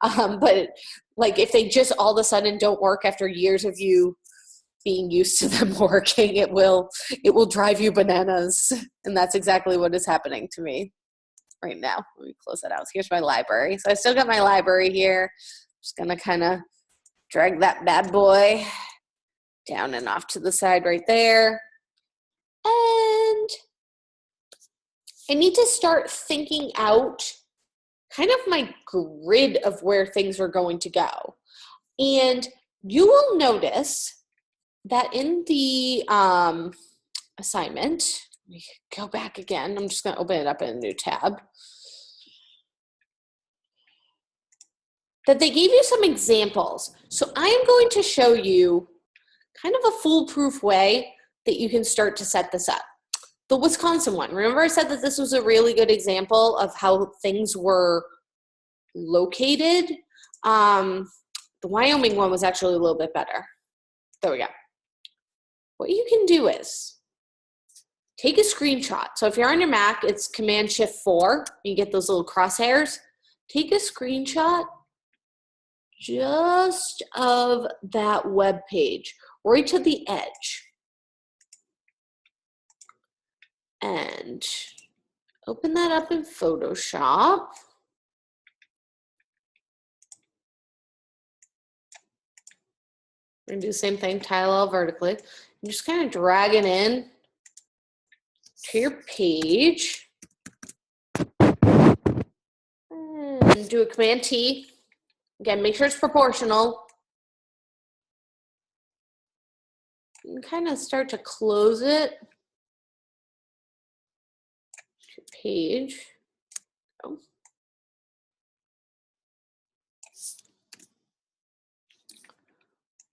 but like if they just all of a sudden don't work after years of you being used to them working, it will drive you bananas. And that's exactly what is happening to me right now. Let me close that out. Here's my library. So I still got my library here. Just gonna kind of drag that bad boy down and off to the side right there. And I need to start thinking out kind of my grid of where things are going to go. And you will notice that in the assignment, let me go back again. I'm just going to open it up in a new tab. That they gave you some examples. So I am going to show you kind of a foolproof way that you can start to set this up. The Wisconsin one, remember I said that this was a really good example of how things were located? The Wyoming one was actually a little bit better. There we go. What you can do is take a screenshot. So if you're on your Mac, it's Command-Shift-4. You get those little crosshairs. Take a screenshot just of that web page, right to the edge. And open that up in Photoshop. We're gonna do the same thing, tile all vertically. And just kind of drag it in to your page. And do a Command-T. Again, make sure it's proportional. And kind of start to close it. Your page. Oh.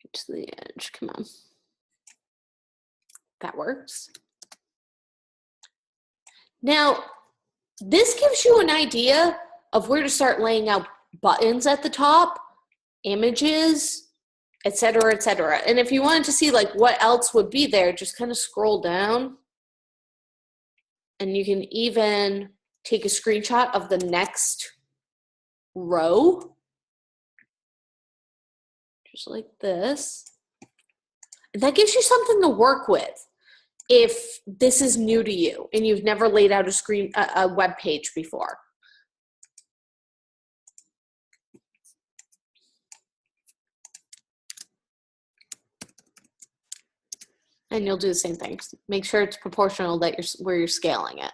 Get to the edge, come on. That works. Now, this gives you an idea of where to start laying out buttons at the top, images, etc., etc. And if you wanted to see like what else would be there, just kind of scroll down. And you can even take a screenshot of the next row. Just like this. And that gives you something to work with if this is new to you and you've never laid out a web page before. And you'll do the same thing. Make sure it's proportional that where you're scaling it.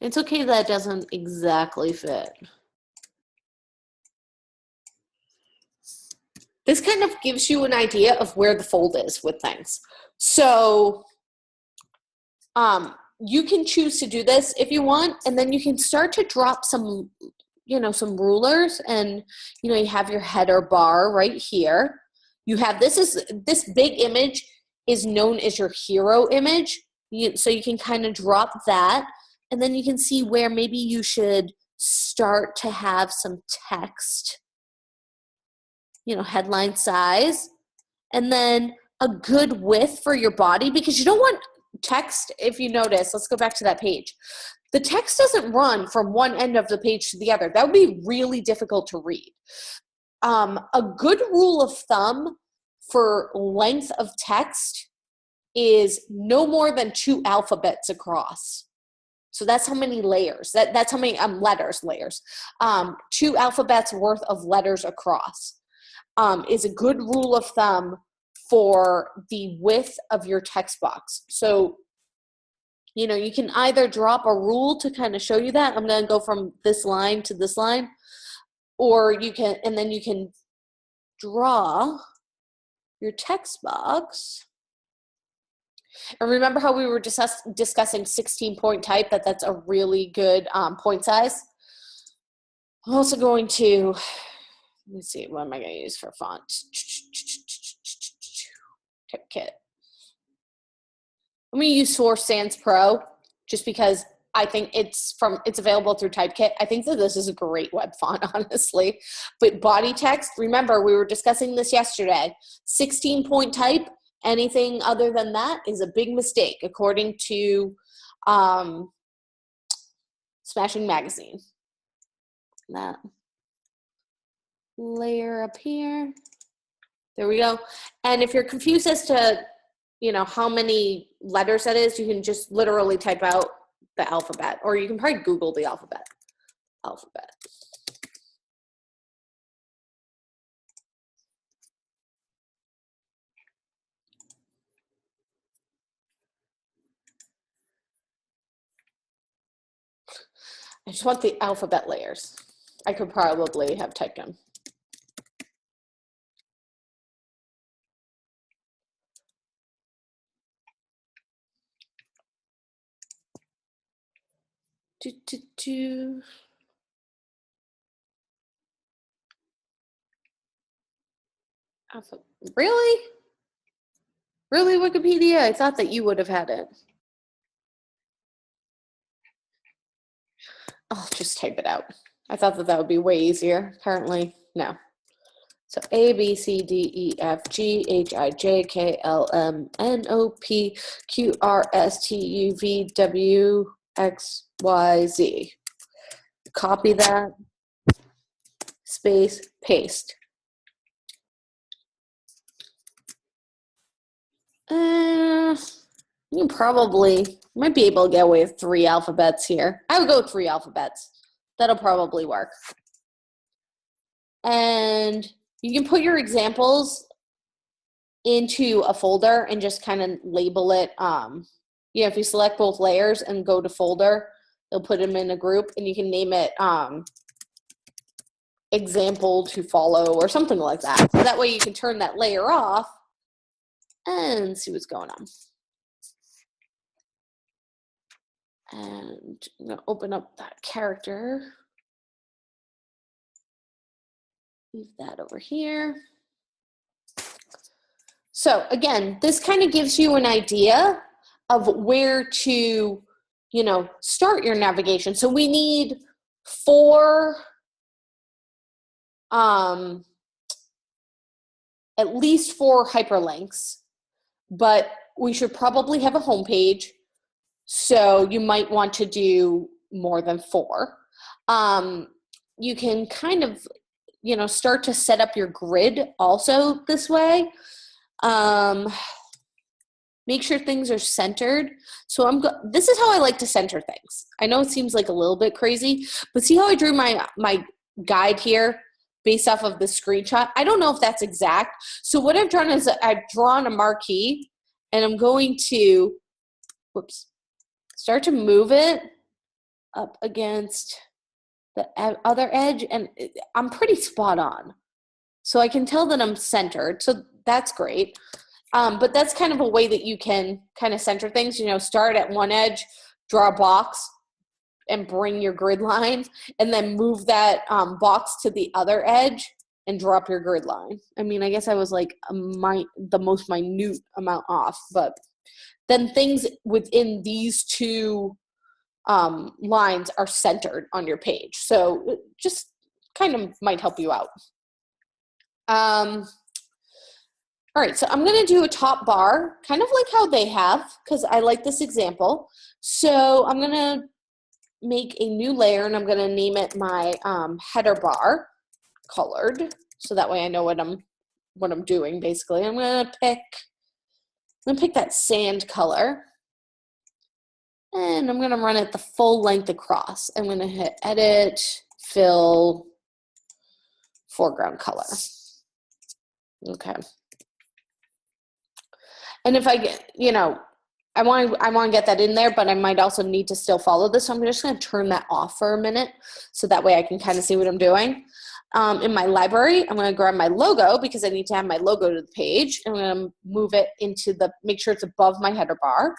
It's okay that it doesn't exactly fit. This kind of gives you an idea of where the fold is with things. So you can choose to do this if you want, and then you can start to drop some, some rulers, and, you have your header bar right here. You have, this big image is known as your hero image. So you can kind of drop that, and then you can see where maybe you should start to have some text, headline size, and then a good width for your body, because you don't want text, if you notice, let's go back to that page. The text doesn't run from one end of the page to the other. That would be really difficult to read. A good rule of thumb for length of text is no more than 2 alphabets across. So that's how many layers, that's how many layers. 2 alphabets worth of letters across is a good rule of thumb for the width of your text box. So, you can either drop a rule to kind of show you that. I'm going to go from this line to this line, or you can draw your text box. And remember how we were discussing 16-point type, that's a really good point size? I'm also going to, let me see, what am I going to use for font? Typekit. I'm going to use Source Sans Pro just because I think it's available through Typekit. I think that this is a great web font, honestly. But body text, remember, we were discussing this yesterday. 16-point type, anything other than that is a big mistake, according to Smashing Magazine. That layer up here. There we go. And if you're confused as to, how many letters that is, you can just literally type out the alphabet, or you can probably Google the alphabet. I just want the alphabet layers. I could probably have typed them. Really? Really, Wikipedia? I thought that you would have had it. I'll just type it out. I thought that would be way easier. Apparently, no. So A, B, C, D, E, F, G, H, I, J, K, L, M, N, O, P, Q, R, S, T, U, V, W, X, Y, Z. Copy that, space, paste. You might be able to get away with 3 alphabets here. I would go with 3 alphabets. That'll probably work. And you can put your examples into a folder and just kind of label it. If you select both layers and go to folder, it'll put them in a group, and you can name it example to follow or something like that. So that way you can turn that layer off and see what's going on. And I'm going to open up that character. Leave that over here. So again, this kind of gives you an idea of where to, start your navigation. So we need 4, at least 4 hyperlinks, but we should probably have a homepage. So you might want to do more than 4. You can kind of, start to set up your grid also this way. Make sure things are centered. So this is how I like to center things. I know it seems like a little bit crazy, but see how I drew my guide here based off of the screenshot? I don't know if that's exact. So what I've drawn is I've drawn a marquee, and I'm going to, start to move it up against the other edge, and I'm pretty spot on. So I can tell that I'm centered, so that's great. But that's kind of a way that you can kind of center things, start at one edge, draw a box, and bring your grid line, and then move that box to the other edge and drop your grid line. I mean, I guess I was like the most minute amount off, but then things within these 2 lines are centered on your page. So it just kind of might help you out. All right, so I'm going to do a top bar, kind of like how they have, because I like this example. So I'm going to make a new layer, and I'm going to name it my header bar, colored, so that way I know what I'm doing, basically. I'm going to pick that sand color, and I'm going to run it the full length across. I'm going to hit edit, fill, foreground color. Okay. And if I get, I want to get that in there, but I might also need to still follow this. So I'm just going to turn that off for a minute, so that way I can kind of see what I'm doing. In my library, I'm going to grab my logo, because I need to have my logo to the page. I'm going to move it make sure it's above my header bar.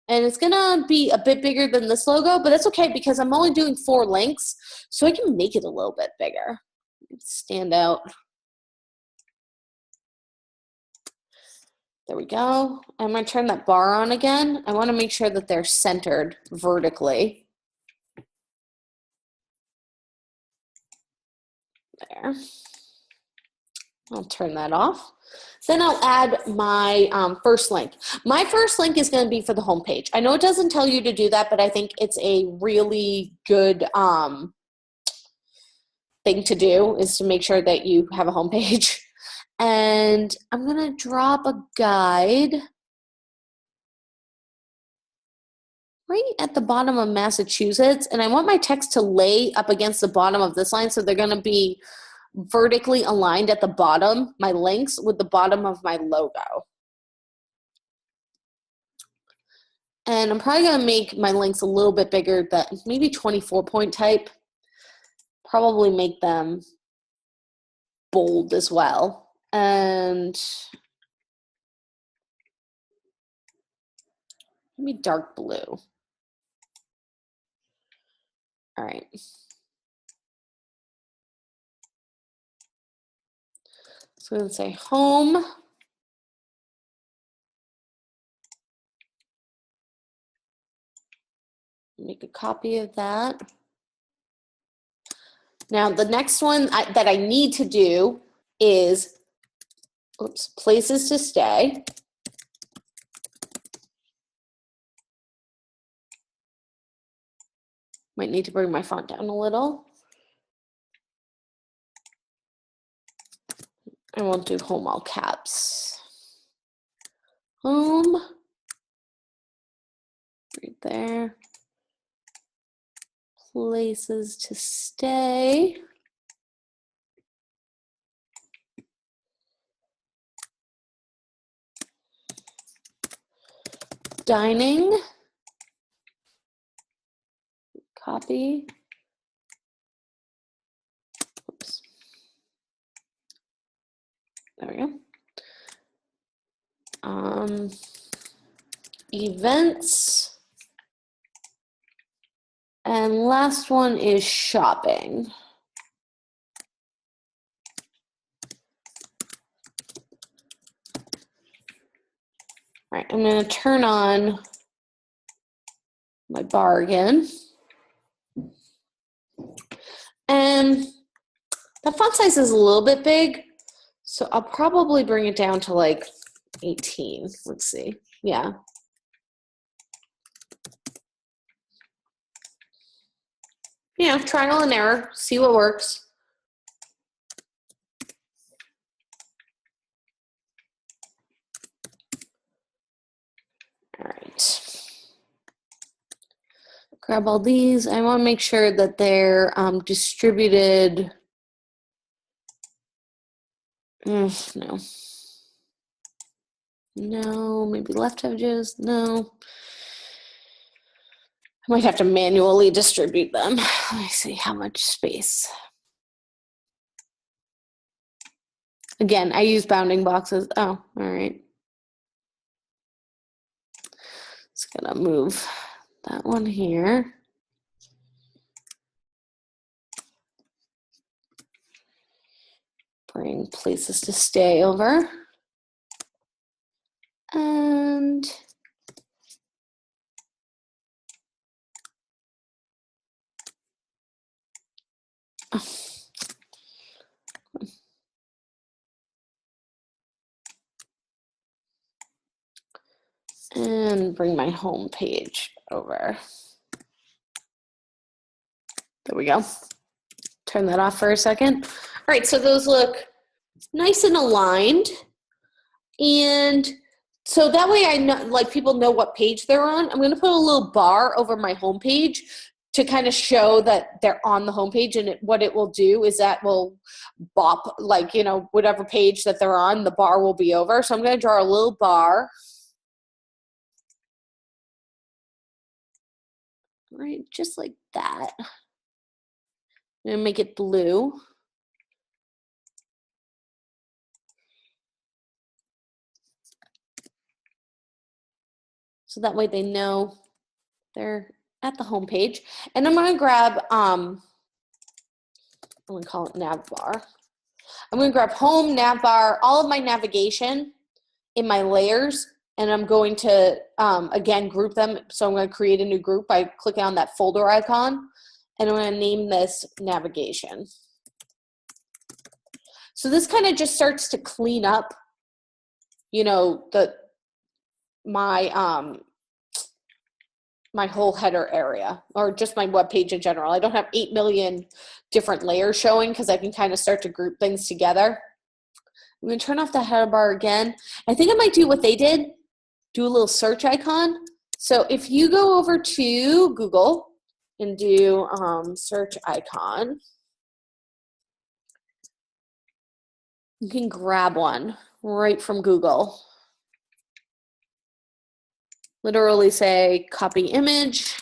And it's going to be a bit bigger than this logo, but that's okay, because I'm only doing 4 links, so I can make it a little bit bigger. Stand out. There we go. I'm going to turn that bar on again. I want to make sure that they're centered vertically. There. I'll turn that off. Then I'll add my first link. My first link is going to be for the home page. I know it doesn't tell you to do that, but I think it's a really good thing to do, is to make sure that you have a home page. And I'm going to drop a guide right at the bottom of Massachusetts. And I want my text to lay up against the bottom of this line, so they're going to be vertically aligned at the bottom, my links, with the bottom of my logo. And I'm probably going to make my links a little bit bigger, but maybe 24 point type. Probably make them bold as well. And maybe dark blue. All right. So I'm going to say home. Make a copy of that. Now the next one that I need to do is, places to stay. Might need to bring my font down a little. I won't do home all caps. Home, right there. Places to stay. Dining. Copy. Oops. There we go. Events. And last one is shopping. All right, I'm going to turn on my bar again. And the font size is a little bit big, so I'll probably bring it down to like 18. Let's see. Yeah. Trial and error, see what works. All right. Grab all these. I want to make sure that they're distributed. No. No, maybe left edges. No. I might have to manually distribute them. Let me see how much space. Again, I use bounding boxes. Oh, all right. Just gonna move that one here. Bring places to stay over. And bring my home page over. There we go. Turn that off for a second. All right, so those look nice and aligned. And so that way I know, like, people know what page they're on. I'm going to put a little bar over my home page to kind of show that they're on the home page, and what it will do is that will bop, like, whatever page that they're on, the bar will be over. So I'm going to draw a little bar. Right, just like that. I'm going to make it blue. So that way they know they're at the home page. And I'm going to grab, I'm going to call it nav bar. I'm going to grab home, nav bar, all of my navigation, in my layers, and I'm going to, again, group them. So I'm going to create a new group by clicking on that folder icon, and I'm going to name this navigation. So this kind of just starts to clean up, you know, my whole header area, or just my web page in general. I don't have 8 million different layers showing because I can kind of start to group things together. I'm going to turn off the header bar again. I think I might do what they did, do a little search icon. So if you go over to Google and do search icon, you can grab one right from Google. Literally say copy image.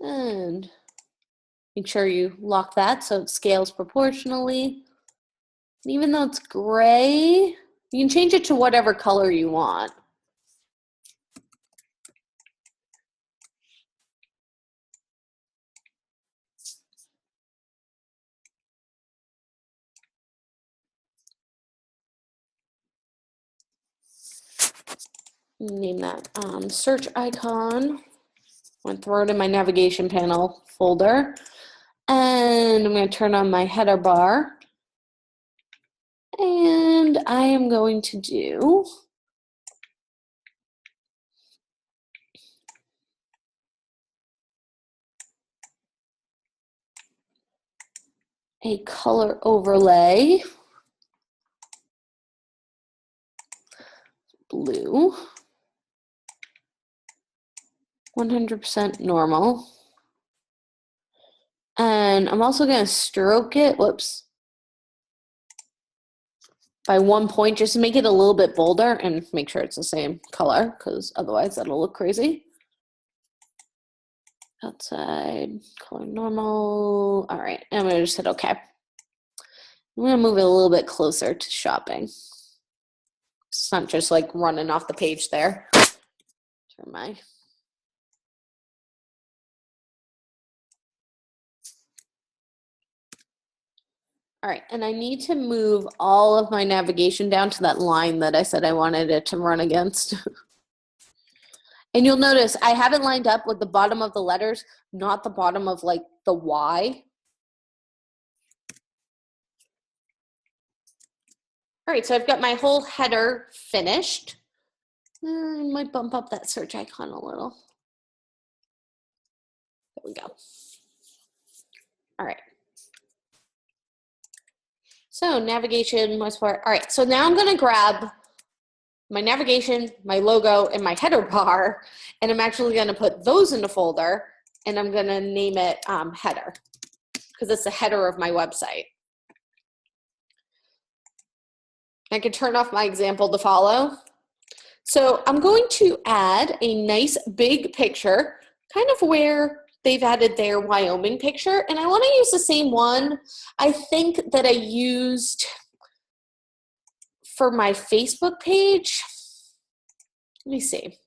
And make sure you lock that so it scales proportionally. And even though it's gray, you can change it to whatever color you want. Name that search icon. I'm going to throw it in my navigation panel folder. And I'm going to turn on my header bar. And I am going to do a color overlay. Blue. 100% normal. And I'm also going to stroke it, whoops, by 1 point just to make it a little bit bolder and make sure it's the same color, because otherwise that'll look crazy. Outside, color normal. All right, I'm going to just hit OK. I'm going to move it a little bit closer to shopping. It's not just like running off the page there. Turn my All right, and I need to move all of my navigation down to that line that I said I wanted it to run against. And you'll notice I have it lined up with the bottom of the letters, not the bottom of like the Y. All right, so I've got my whole header finished. I might bump up that search icon a little. There we go. All right. So navigation was for, all right, so now I'm gonna grab my navigation, my logo, and my header bar, and I'm actually gonna put those in a folder, and I'm gonna name it header, because it's the header of my website. I can turn off my example to follow. So I'm going to add a nice big picture, kind of where they've added their Wyoming picture, and I want to use the same one I think that I used for my Facebook page. Let me see.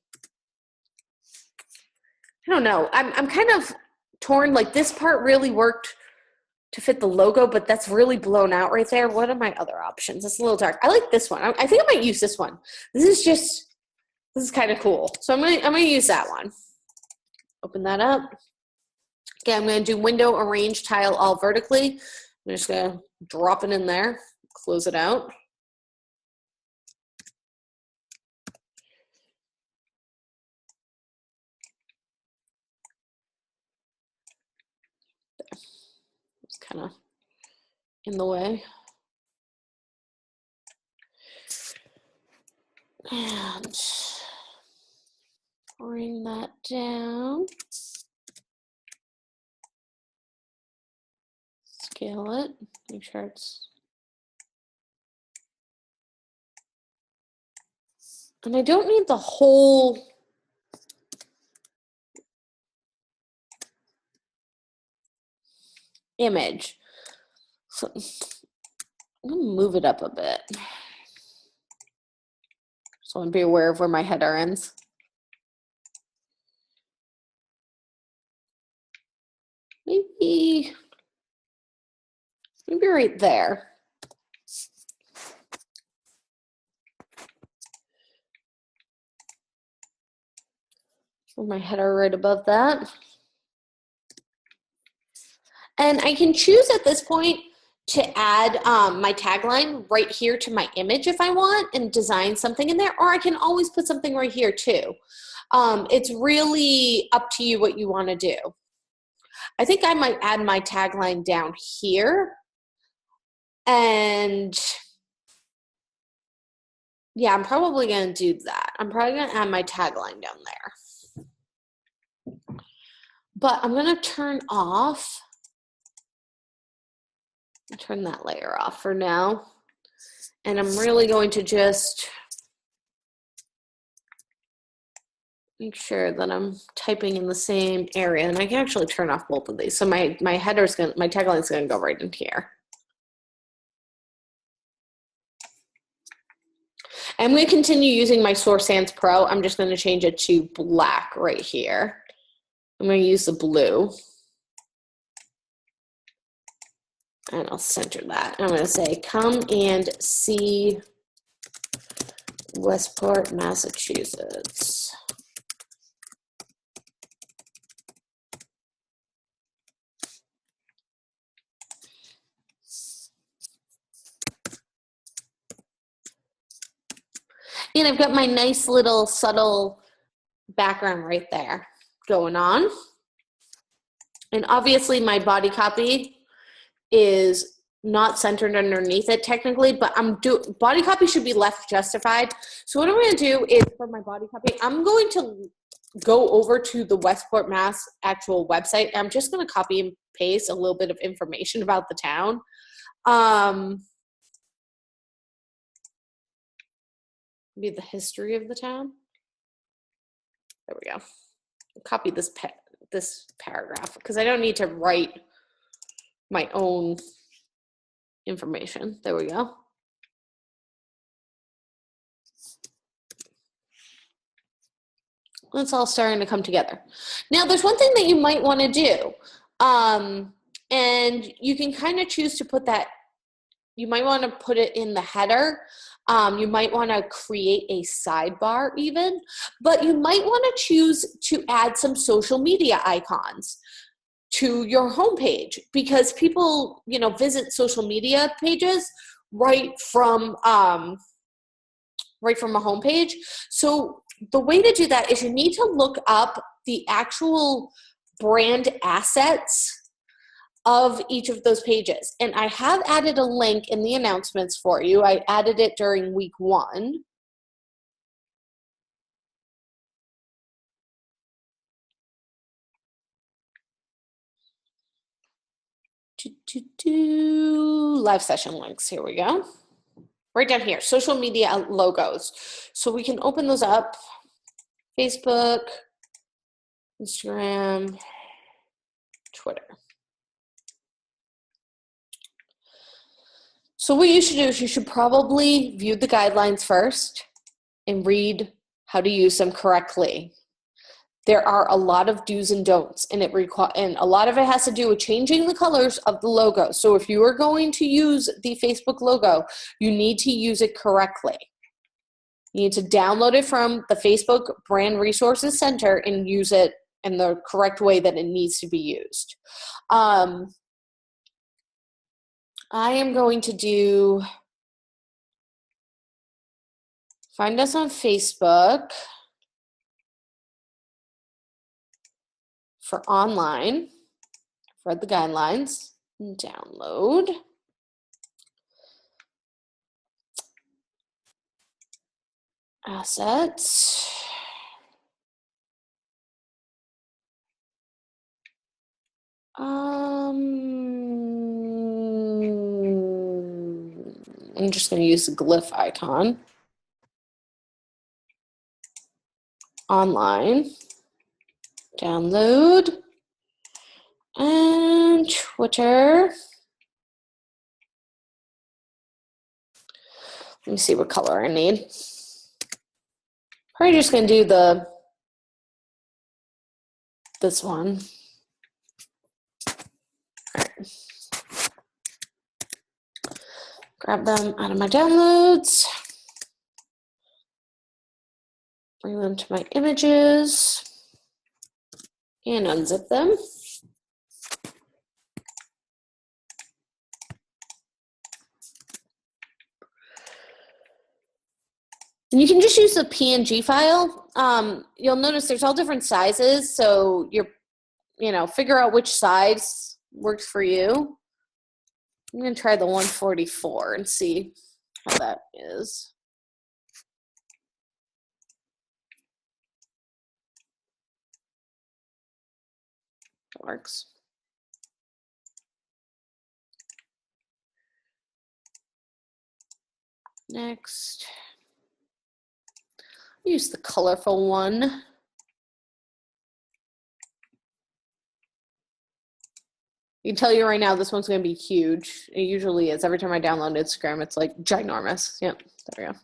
I don't know. I'm kind of torn. Like this part really worked to fit the logo, but that's really blown out right there. What are my other options? It's a little dark. I like this one. I think I might use this one. This is kind of cool. So I'm gonna use that one. Open that up. Okay, I'm gonna do window arrange tile all vertically. I'm just gonna drop it in there, close it out. It's kind of in the way. And bring that down. Scale it, make sure it's. And I don't need the whole image. So I'm gonna move it up a bit. So I want to be aware of where my header ends. maybe right there. Put my header right above that. And I can choose at this point to add my tagline right here to my image if I want and design something in there, or I can always put something right here too. It's really up to you what you want to do. I think I might add my tagline down here. And yeah, I'm probably going to do that. I'm probably going to add my tagline down there. But I'm going to turn that layer off for now. And I'm really going to just make sure that I'm typing in the same area. And I can actually turn off both of these. So my tagline's going to go right in here. I'm going to continue using my Source Sans Pro. I'm just going to change it to black right here. I'm going to use the blue. And I'll center that. I'm going to say, come and see Westport, Massachusetts. And I've got my nice little subtle background right there going on. And obviously my body copy is not centered underneath it technically, but body copy should be left justified. So what I'm going to do is for my body copy, I'm going to go over to the Westport, Mass actual website. I'm just going to copy and paste a little bit of information about the town. Maybe the history of the town. There we go. I'll copy this paragraph because I don't need to write my own information. There we go. It's all starting to come together. Now, there's one thing that you might want to do, and you can kind of choose to put that. You might want to put it in the header. You might want to create a sidebar even, but you might want to choose to add some social media icons to your homepage because people, visit social media pages right from a homepage. So the way to do that is you need to look up the actual brand assets of each of those pages. And I have added a link in the announcements for you. I added it during week 1. Live session links. Here we go. Right down here, social media logos. So we can open those up. Facebook, Instagram, Twitter. So what you should do is you should probably view the guidelines first and read how to use them correctly. There are a lot of do's and don'ts, and a lot of it has to do with changing the colors of the logo. So if you are going to use the Facebook logo, you need to use it correctly. You need to download it from the Facebook Brand Resources Center and use it in the correct way that it needs to be used. I am going to find us on Facebook for online, read the guidelines, and download. Assets. I'm just going to use the glyph icon. Online. Download. And Twitter. Let me see what color I need. Probably just going to do this one. Grab them out of my downloads. Bring them to my images. And unzip them. And you can just use the PNG file. You'll notice there's all different sizes, so figure out which size works for you. I'm gonna try the 144 and see how that is. Works. Next, use the colorful one. I can tell you right now, this one's going to be huge. It usually is. Every time I download Instagram, it's like ginormous. Yep, there we go.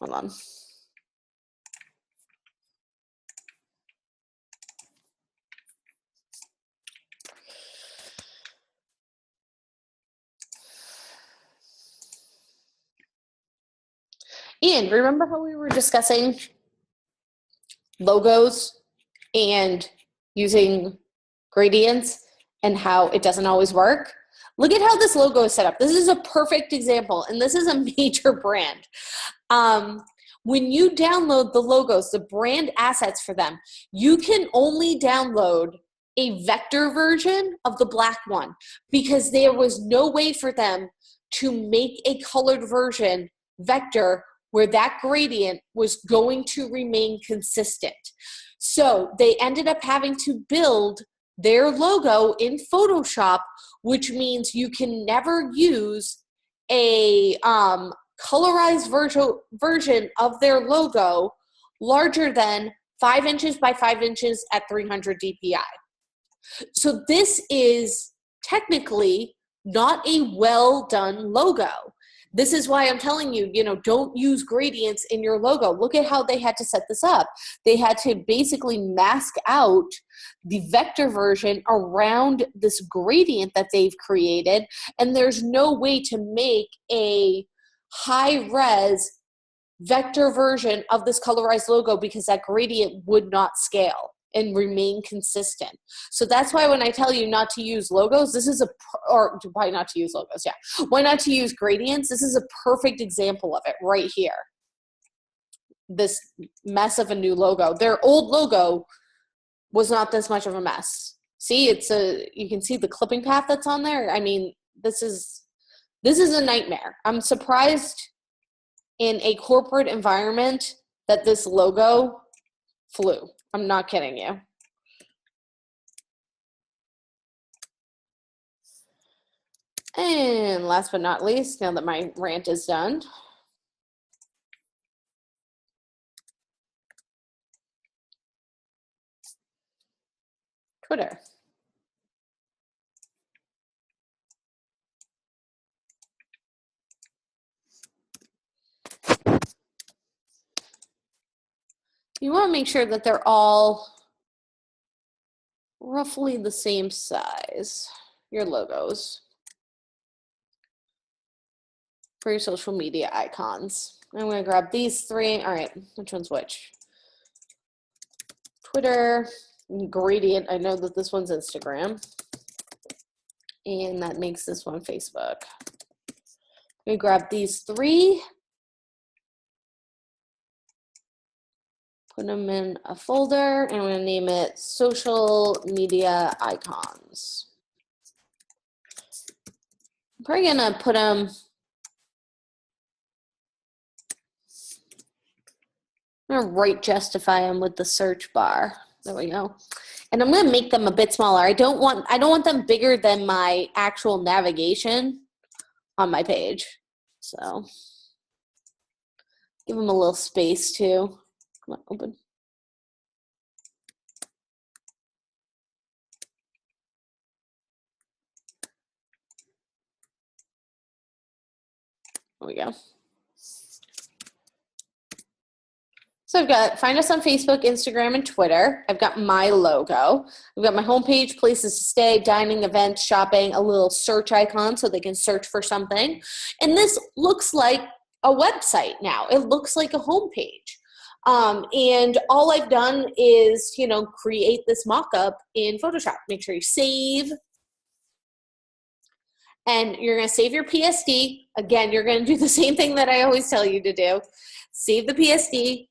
Hold on. And remember how we were discussing logos and using gradients and how it doesn't always work? Look at how this logo is set up. This is a perfect example, and this is a major brand. When you download the logos, the brand assets for them, you can only download a vector version of the black one because there was no way for them to make a colored version vector where that gradient was going to remain consistent. So they ended up having to build their logo in Photoshop, which means you can never use a colorized version of their logo larger than 5 inches by 5 inches at 300 dpi. So this is technically not a well done logo. This is why I'm telling you, don't use gradients in your logo. Look at how they had to set this up. They had to basically mask out the vector version around this gradient that they've created, and there's no way to make a high-res vector version of this colorized logo because that gradient would not scale and remain consistent. So that's why when I tell you not to use logos, or why not to use logos, yeah. Why not to use gradients? This is a perfect example of it right here. This mess of a new logo. Their old logo was not this much of a mess. See, you can see the clipping path that's on there. I mean, this is a nightmare. I'm surprised in a corporate environment that this logo flew. I'm not kidding you. And last but not least, now that my rant is done, Twitter. You want to make sure that they're all roughly the same size, your logos, for your social media icons. I'm going to grab these three. All right, which one's which? Twitter, gradient. I know that this one's Instagram. And that makes this one Facebook. We grab these three. Put them in a folder, and I'm going to name it Social Media Icons. I'm probably going to put them, I'm going to right justify them with the search bar. There we go. And I'm going to make them a bit smaller. I don't want them bigger than my actual navigation on my page. So give them a little space too. Come on, open. There we go. So I've got find us on Facebook, Instagram, and Twitter. I've got my logo. I've got my homepage, places to stay, dining, events, shopping, a little search icon so they can search for something. And this looks like a website now. It looks like a homepage. And all I've done is, create this mock-up in Photoshop. Make sure you save. And you're going to save your PSD. Again, you're going to do the same thing that I always tell you to do. Save the PSD.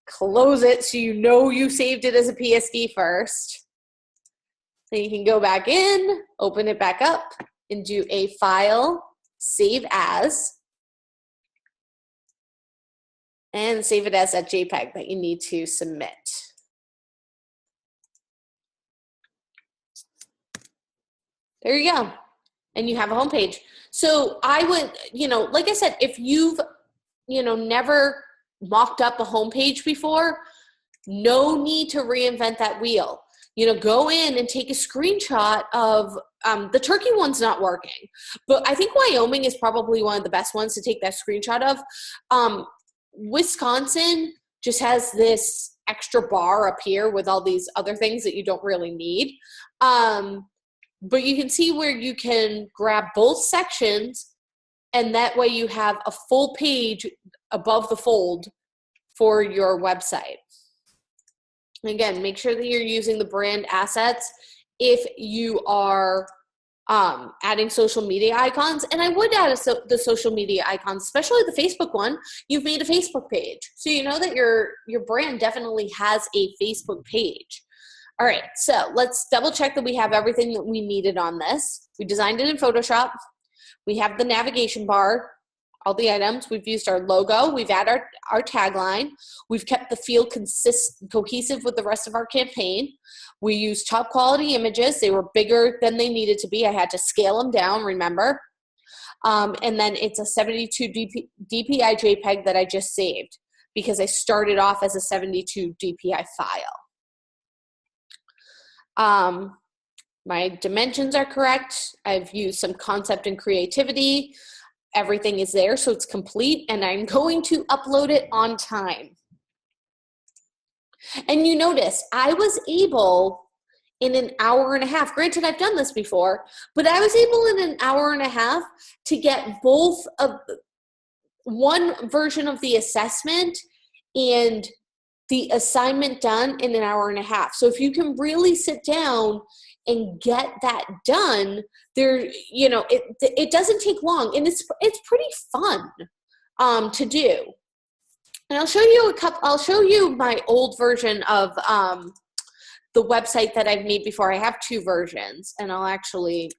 Close it so you know you saved it as a PSD first. Then you can go back in, open it back up, and do a file, save as, and save it as that JPEG that you need to submit. There you go. And you have a homepage. So I would, like I said, if you've, never mocked up a homepage before, no need to reinvent that wheel. Go in and take a screenshot of the Turkey one's not working, but I think Wyoming is probably one of the best ones to take that screenshot of. Wisconsin just has this extra bar up here with all these other things that you don't really need. But you can see where you can grab both sections, and that way you have a full page above the fold for your website. Again, make sure that you're using the brand assets if you are adding social media icons. And I would add the social media icons, especially the Facebook one. You've made a Facebook page, so you know that your brand definitely has a Facebook page. All right, so let's double check that we have everything that we needed on this. We designed it in Photoshop. We have the navigation bar, all the items. We've used our logo. We've added our tagline. We've kept the feel cohesive with the rest of our campaign. We used top quality images. They were bigger than they needed to be. I had to scale them down, remember? And then it's a 72 DPI JPEG that I just saved because I started off as a 72 DPI file. My dimensions are correct. I've used some concept and creativity. Everything is there, so it's complete, and I'm going to upload it on time. And you notice I was able in an hour and a half, granted I've done this before, but I was able in an hour and a half to get both of one version of the assessment and the assignment done in an hour and a half. So if you can really sit down and get that done, it doesn't take long, and it's pretty fun to do. And I'll show you my old version of the website that I've made before. I have two versions, and I'll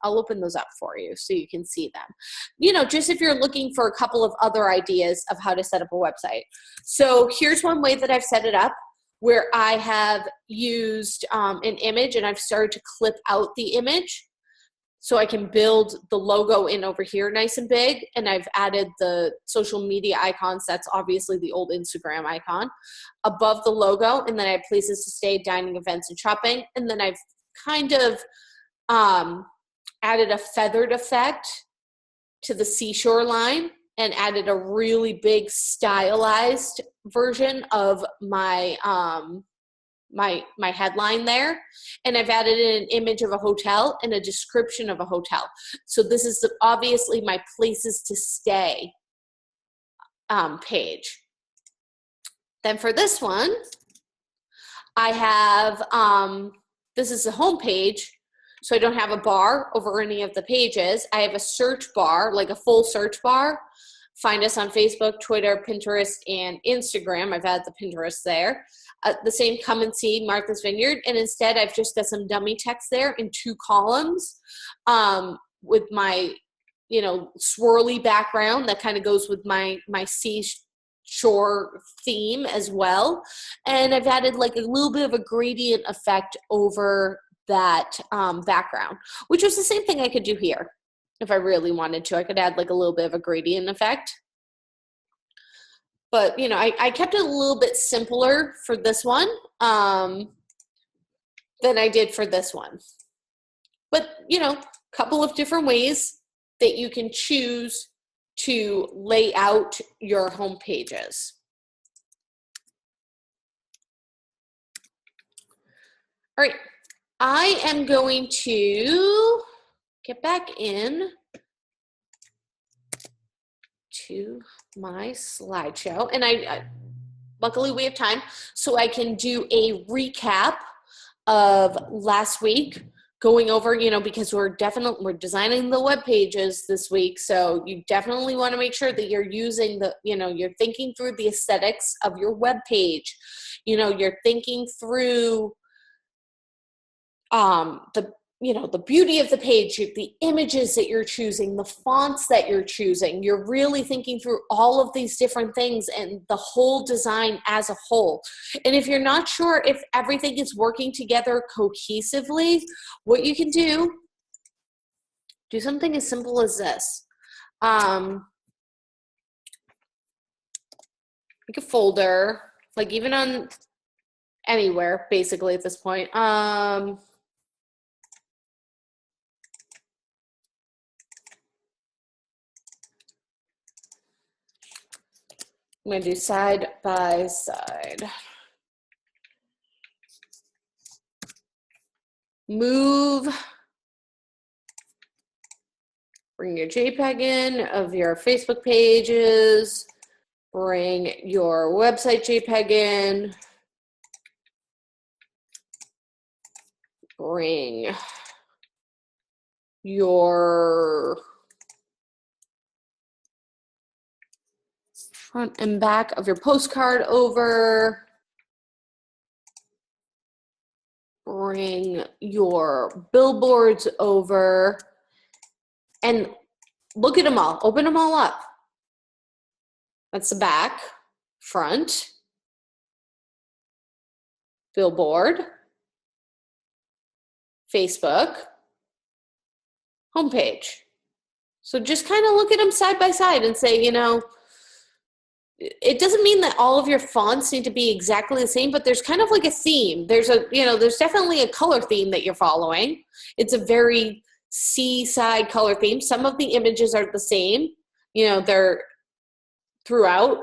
open those up for you so you can see them. Just if you're looking for a couple of other ideas of how to set up a website. So here's one way that I've set it up, where I have used an image, and I've started to clip out the image so I can build the logo in over here nice and big, and I've added the social media icons. That's obviously the old Instagram icon above the logo, and then I have places to stay, dining, events, and shopping, and then I've kind of added a feathered effect to the seashore line and added a really big stylized version of my my headline there, and I've added an image of a hotel and a description of a hotel. So this is obviously my places to stay page. Then for this one, I have this is the home page, so I don't have a bar over any of the pages. I have a search bar, like a full search bar. Find us on Facebook, Twitter, Pinterest, and Instagram. I've added the Pinterest there. The same, come and see Martha's Vineyard, and instead I've just got some dummy text there in 2 columns with my swirly background that kind of goes with my seashore theme as well. And I've added like a little bit of a gradient effect over that background, which was the same thing I could do here. If I really wanted to, I could add like a little bit of a gradient effect. But, I kept it a little bit simpler for this one than I did for this one. But, couple of different ways that you can choose to lay out your home pages. All right, I am going to get back in to my slideshow, and I luckily we have time, so I can do a recap of last week, going over, because we're designing the web pages this week, so you definitely want to make sure that you're using you're thinking through the aesthetics of your web page. You're thinking through the beauty of the page, the images that you're choosing, the fonts that you're choosing. You're really thinking through all of these different things and the whole design as a whole. And if you're not sure if everything is working together cohesively, what you can do something as simple as this. Make a folder, like even on anywhere, basically at this point. I'm going to do side by side. Bring your JPEG in of your Facebook pages. Bring your website JPEG in. Bring your front and back of your postcard over. Bring your billboards over. And look at them all. Open them all up. That's the back, front, billboard, Facebook, homepage. So just kind of look at them side by side and say, it doesn't mean that all of your fonts need to be exactly the same, but there's kind of like a theme. There's definitely a color theme that you're following. It's a very seaside color theme. Some of the images are the same. They're throughout.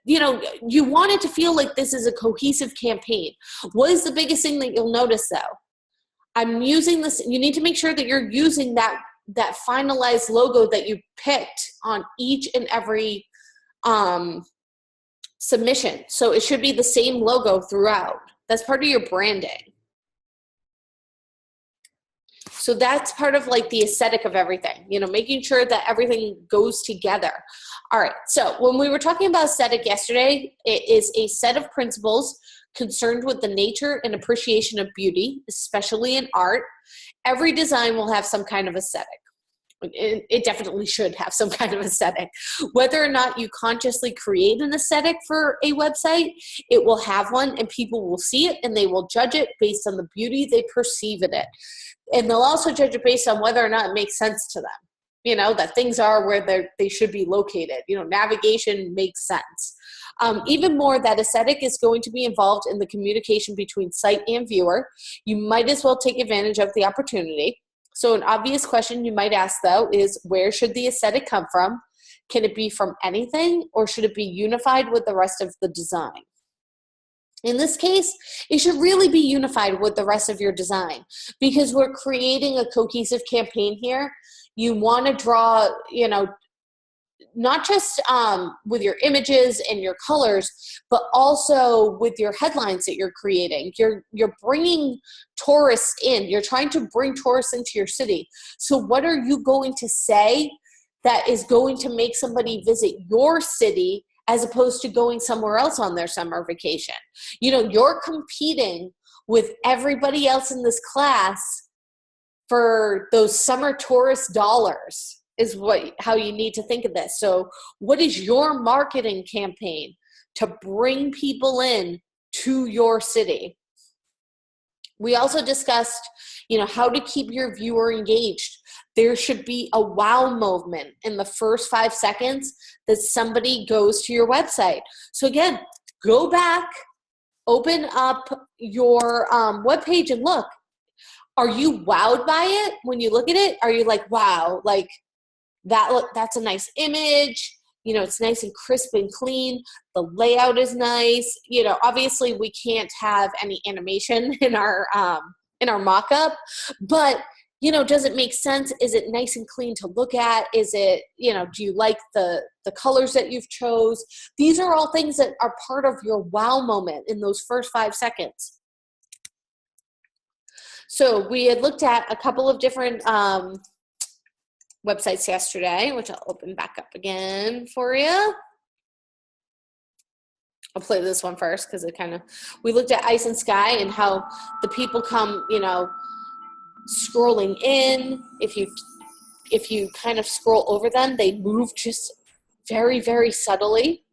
You want it to feel like this is a cohesive campaign. What is the biggest thing that you'll notice though? I'm using this. You need to make sure that you're using that finalized logo that you picked on each and every submission. So it should be the same logo throughout. That's part of your branding. So that's part of like the aesthetic of everything, making sure that everything goes together. All right. So when we were talking about aesthetic yesterday, it is a set of principles concerned with the nature and appreciation of beauty, especially in art. Every design will have some kind of aesthetic. It definitely should have some kind of aesthetic. Whether or not you consciously create an aesthetic for a website, it will have one and people will see it and they will judge it based on the beauty they perceive in it. And they'll also judge it based on whether or not it makes sense to them. That things are where they should be located. Navigation makes sense. Even more, that aesthetic is going to be involved in the communication between site and viewer. You might as well take advantage of the opportunity. So an obvious question you might ask, though, is where should the aesthetic come from? Can it be from anything, or should it be unified with the rest of the design? In this case, it should really be unified with the rest of your design because we're creating a cohesive campaign here. You want to draw, not just with your images and your colors, but also with your headlines that you're creating. You're bringing tourists in. You're trying to bring tourists into your city. So what are you going to say that is going to make somebody visit your city as opposed to going somewhere else on their summer vacation? You're competing with everybody else in this class for those summer tourist dollars is how you need to think of this. So what is your marketing campaign to bring people in to your city? We also discussed, how to keep your viewer engaged. There should be a wow moment in the first 5 seconds that somebody goes to your website. So again, go back, open up your webpage and look. Are you wowed by it when you look at it? Are you like, wow, like that's a nice image. You know, it's nice and crisp and clean. The layout is nice. You know, obviously we can't have any animation in our mock-up, but you know, does it make sense? Is it nice and clean to look at? Is it, you know, do you like the colors that you've chose? These are all things that are part of your wow moment in those first 5 seconds. So we had looked at a couple of different websites yesterday, which I'll open back up again for you. I'll play this one first because it kind of, we looked at Ice and Sky and how the people come, you know, scrolling in. If you kind of scroll over them, they move just very, very subtly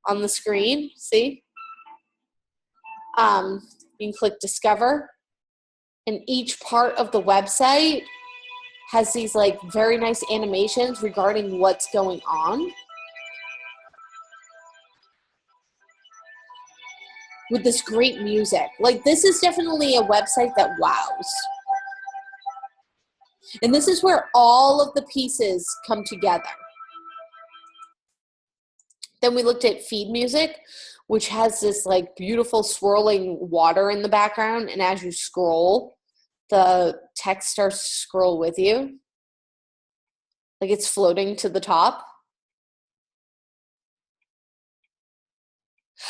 on the screen. See? You can click Discover, and each part of the website has these like very nice animations regarding what's going on. With this great music. Like, this is definitely a website that wows. And this is where all of the pieces come together. Then we looked at Feed Music, which has this like beautiful swirling water in the background. And as you scroll, the text starts to scroll with you. Like it's floating to the top.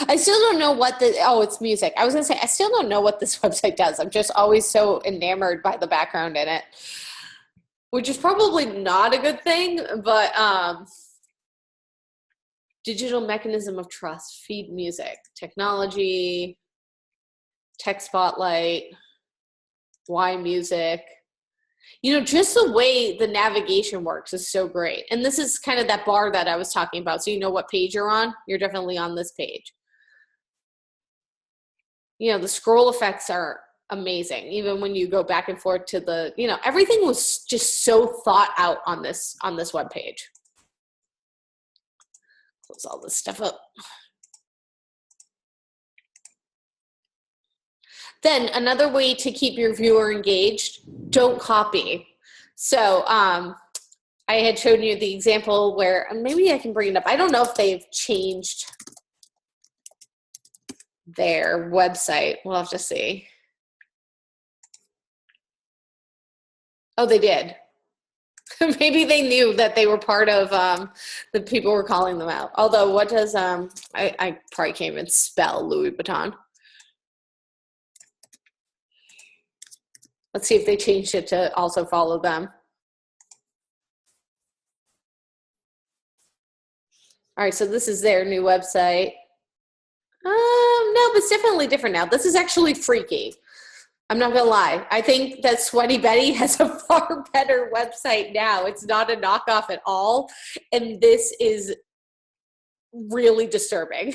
I still don't know what it's music. I was gonna say, I still don't know what this website does. I'm just always so enamored by the background in it, which is probably not a good thing, but digital mechanism of trust, Feed Music, technology, tech spotlight, why music. You know, just the way the navigation works is so great. And this is kind of that bar that I was talking about. So you know what page you're on. You're definitely on this page. You know, the scroll effects are amazing. Even when you go back and forth to the, you know, everything was just so thought out on this web page. Close all this stuff up. Then another way to keep your viewer engaged, don't copy. So I had shown you the example where, maybe I can bring it up. I don't know if they've changed their website. We'll have to see. Oh, they did. Maybe they knew that they were part of the people were calling them out. Although, what does, I probably can't even spell Louis Vuitton. Let's see if they changed it to also follow them. All right, so this is their new website. No, but it's definitely different now. This is actually freaky. I'm not gonna lie. I think that Sweaty Betty has a far better website now. It's not a knockoff at all. And this is really disturbing.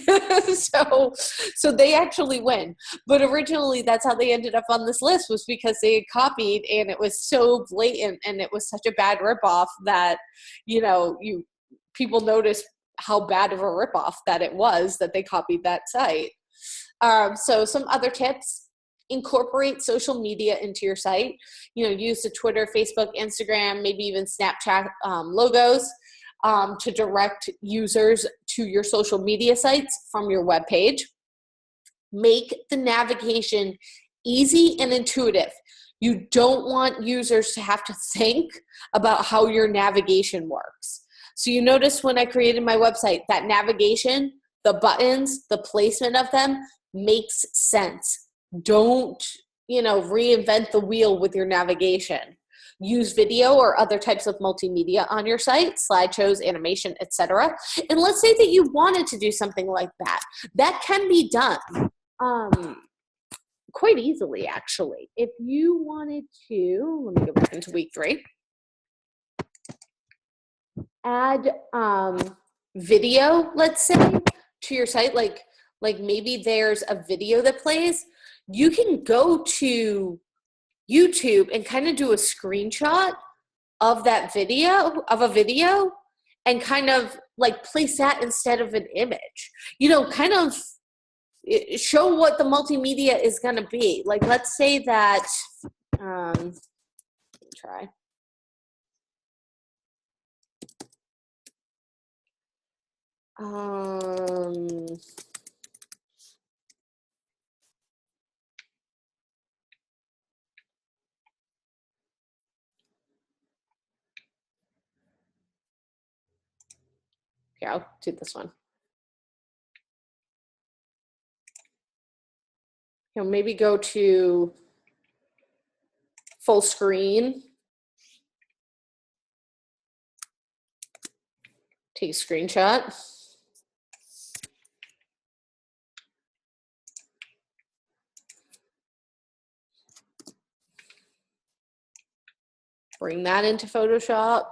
so they actually win. But originally that's how they ended up on this list, was because they had copied and it was so blatant and it was such a bad ripoff that, you know, people noticed how bad of a ripoff that it was that they copied that site. So some other tips: incorporate social media into your site. You know, use the Twitter, Facebook, Instagram, maybe even Snapchat logos to direct users to your social media sites from your web page. Make the navigation easy and intuitive. You don't want users to have to think about how your navigation works. So you notice when I created my website, that navigation, the buttons, the placement of them makes sense. Don't, you know, reinvent the wheel with your navigation. Use video or other types of multimedia on your site, slideshows, animation, etc. And let's say that you wanted to do something like that. That can be done quite easily, actually. If you wanted to, let me go back into week 3. Add video, let's say, to your site, like maybe there's a video that plays. You can go to YouTube and kind of do a screenshot of that video, of a video, and kind of like place that instead of an image. You know, kind of show what the multimedia is going to be. Like, let's say that, let me try. Um, Here, I'll do this one. Maybe go to full screen. Take a screenshot. Bring that into Photoshop.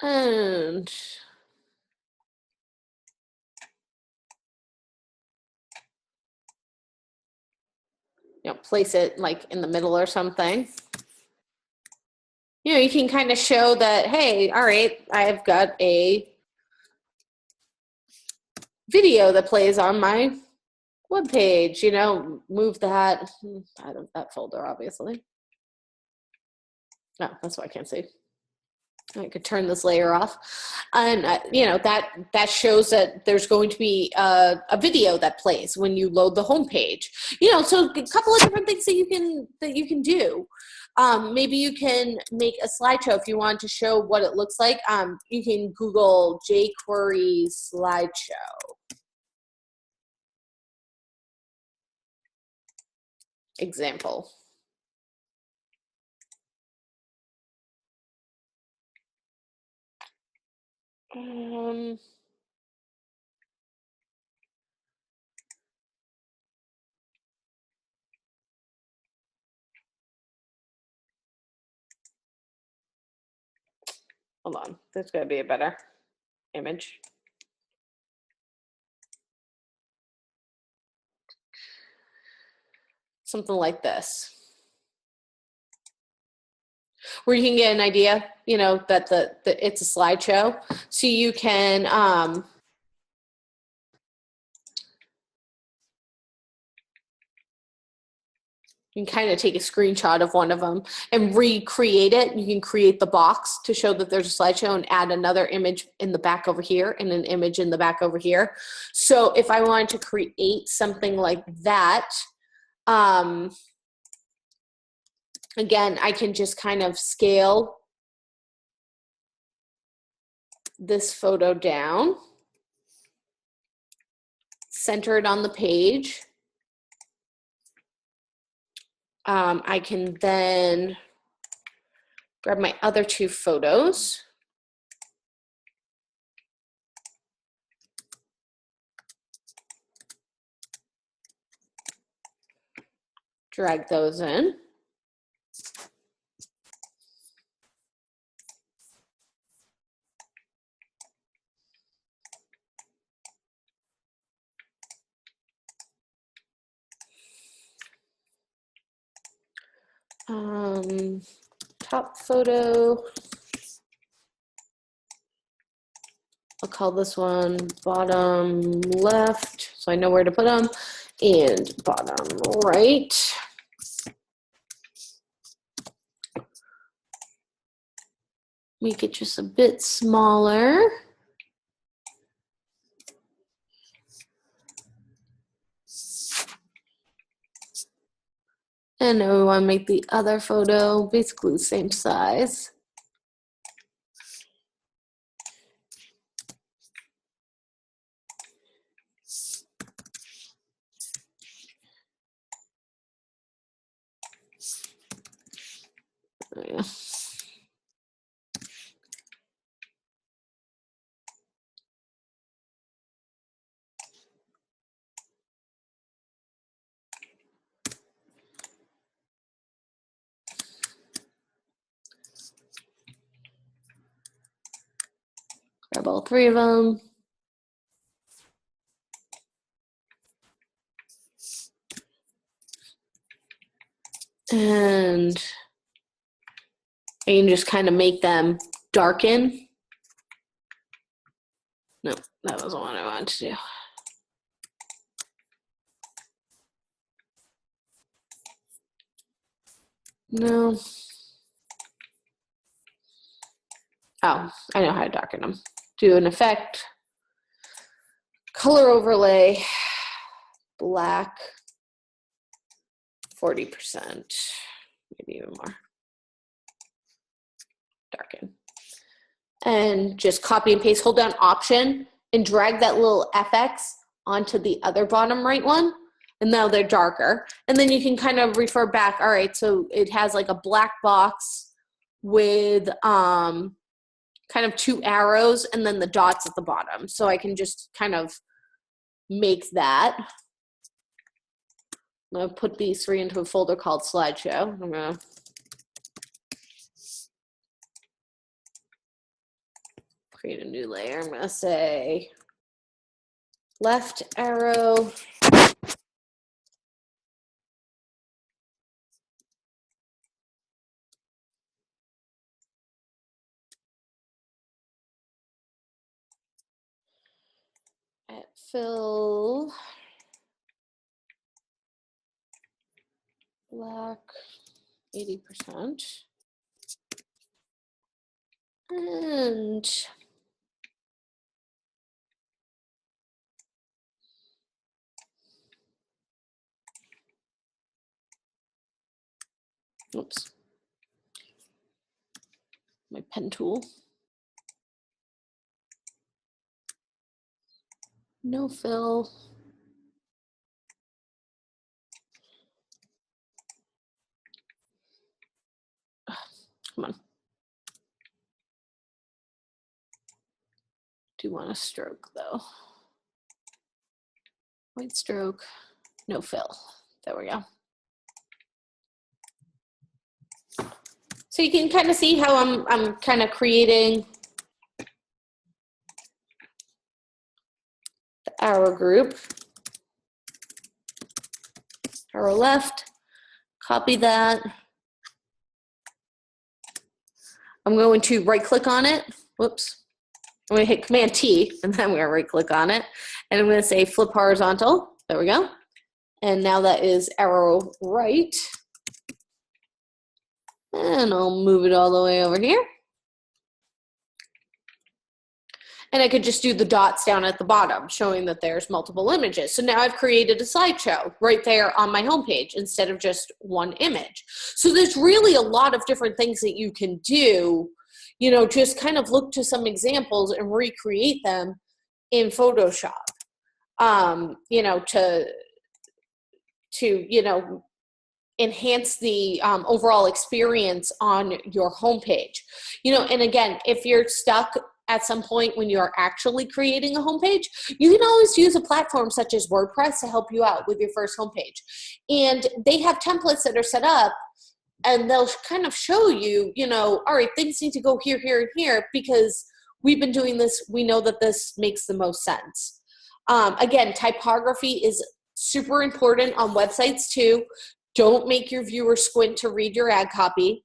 And place it like in the middle or something. You can kind of show that, hey, all right, I've got a video that plays on my web page, move that out of that folder, obviously. Oh, that's why I can't see. I could turn this layer off, and that shows that there's going to be a video that plays when you load the home page. So a couple of different things that you can do. Maybe you can make a slideshow if you want to show what it looks like. You can Google jQuery slideshow example. Hold on, there's going to be a better image. Something like this, where you can get an idea, that it's a slideshow. So you can kind of take a screenshot of one of them and recreate it. You can create the box to show that there's a slideshow and add another image in the back over here and an image in the back over here. So if I wanted to create something like that, again, I can just kind of scale this photo down, center it on the page. I can then grab my other two photos. Drag those in. Top photo. I'll call this one bottom left, so I know where to put them, and bottom right. Make it just a bit smaller. And now we want to make the other photo basically the same size. Yeah. Grab all three of them. And you can just kind of make them darken. No, that wasn't what I wanted to do. No. Oh, I know how to darken them. Do an effect, color overlay, black, 40%, maybe even more. Darken. And just copy and paste, hold down Option and drag that little FX onto the other bottom right one. And now they're darker. And then you can kind of refer back. All right, so it has like a black box with kind of 2 arrows and then the dots at the bottom. So I can just kind of make that. I'm going to put these 3 into a folder called Slideshow. I'm going to create a new layer. I'm going to say left arrow. At fill. Black, 80%. And oops, my pen tool. No fill. Come on. Do want a stroke though. White stroke, no fill. There we go. So you can kind of see how I'm kind of creating the arrow group. Arrow left, copy that. I'm going to right click on it. Whoops. I'm going to hit Command T and then we're going to right click on it. And I'm going to say flip horizontal. There we go. And now that is arrow right. And I'll move it all the way over here. And I could just do the dots down at the bottom, showing that there's multiple images. So now I've created a slideshow right there on my homepage instead of just one image. So there's really a lot of different things that you can do. You know, just kind of look to some examples and recreate them in Photoshop. You know, to you know, enhance the overall experience on your homepage. You know, and again, if you're stuck at some point when you're actually creating a homepage, you can always use a platform such as WordPress to help you out with your first homepage. And they have templates that are set up and they'll kind of show you, you know, all right, things need to go here, here, and here because we've been doing this. We know that this makes the most sense. Again, typography is super important on websites too. Don't make your viewer squint to read your ad copy.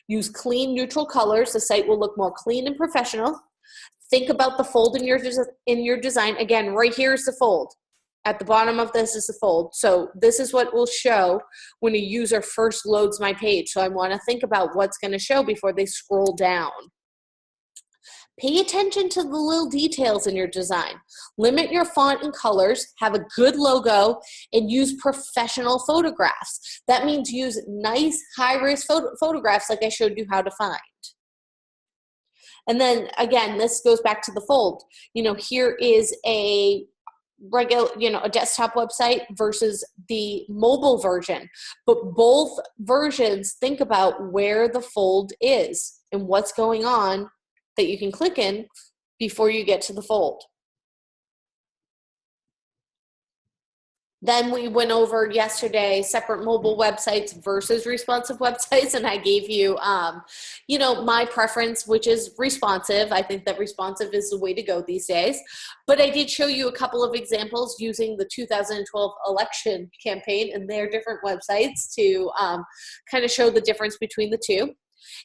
Use clean, neutral colors. The site will look more clean and professional. Think about the fold in your design. Again, right here is the fold. At the bottom of this is the fold. So this is what will show when a user first loads my page. So I want to think about what's going to show before they scroll down. Pay attention to the little details in your design. Limit your font and colors, have a good logo, and use professional photographs. That means use nice, high-res photographs like I showed you how to find. And then, again, this goes back to the fold. You know, here is a regular, you know, a desktop website versus the mobile version. But both versions, think about where the fold is and what's going on that you can click in before you get to the fold. Then we went over yesterday separate mobile websites versus responsive websites, and I gave you, you know, my preference, which is responsive. I think that responsive is the way to go these days. But I did show you a couple of examples using the 2012 election campaign and their different websites to kind of show the difference between the two.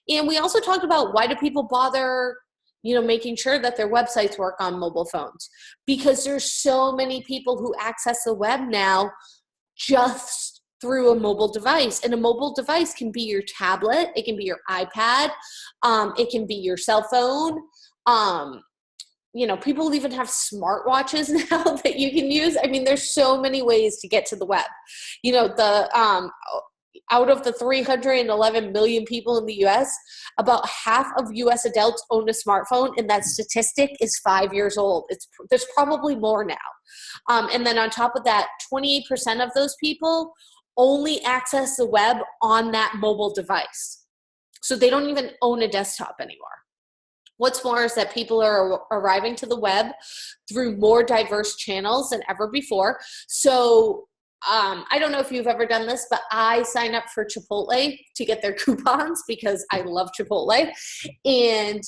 And we also talked about why do people bother, you know, making sure that their websites work on mobile phones, because there's so many people who access the web now just through a mobile device. And a mobile device can be your tablet, it can be your iPad, it can be your cell phone. You know, people even have smartwatches now that you can use. I mean, there's so many ways to get to the web. You know, out of the 311 million people in the US, about half of US adults own a smartphone, and that statistic is 5 years old. There's probably more now. And then on top of that, 28% of those people only access the web on that mobile device. So they don't even own a desktop anymore. What's more is that people are arriving to the web through more diverse channels than ever before. So I don't know if you've ever done this, but I sign up for Chipotle to get their coupons because I love Chipotle. And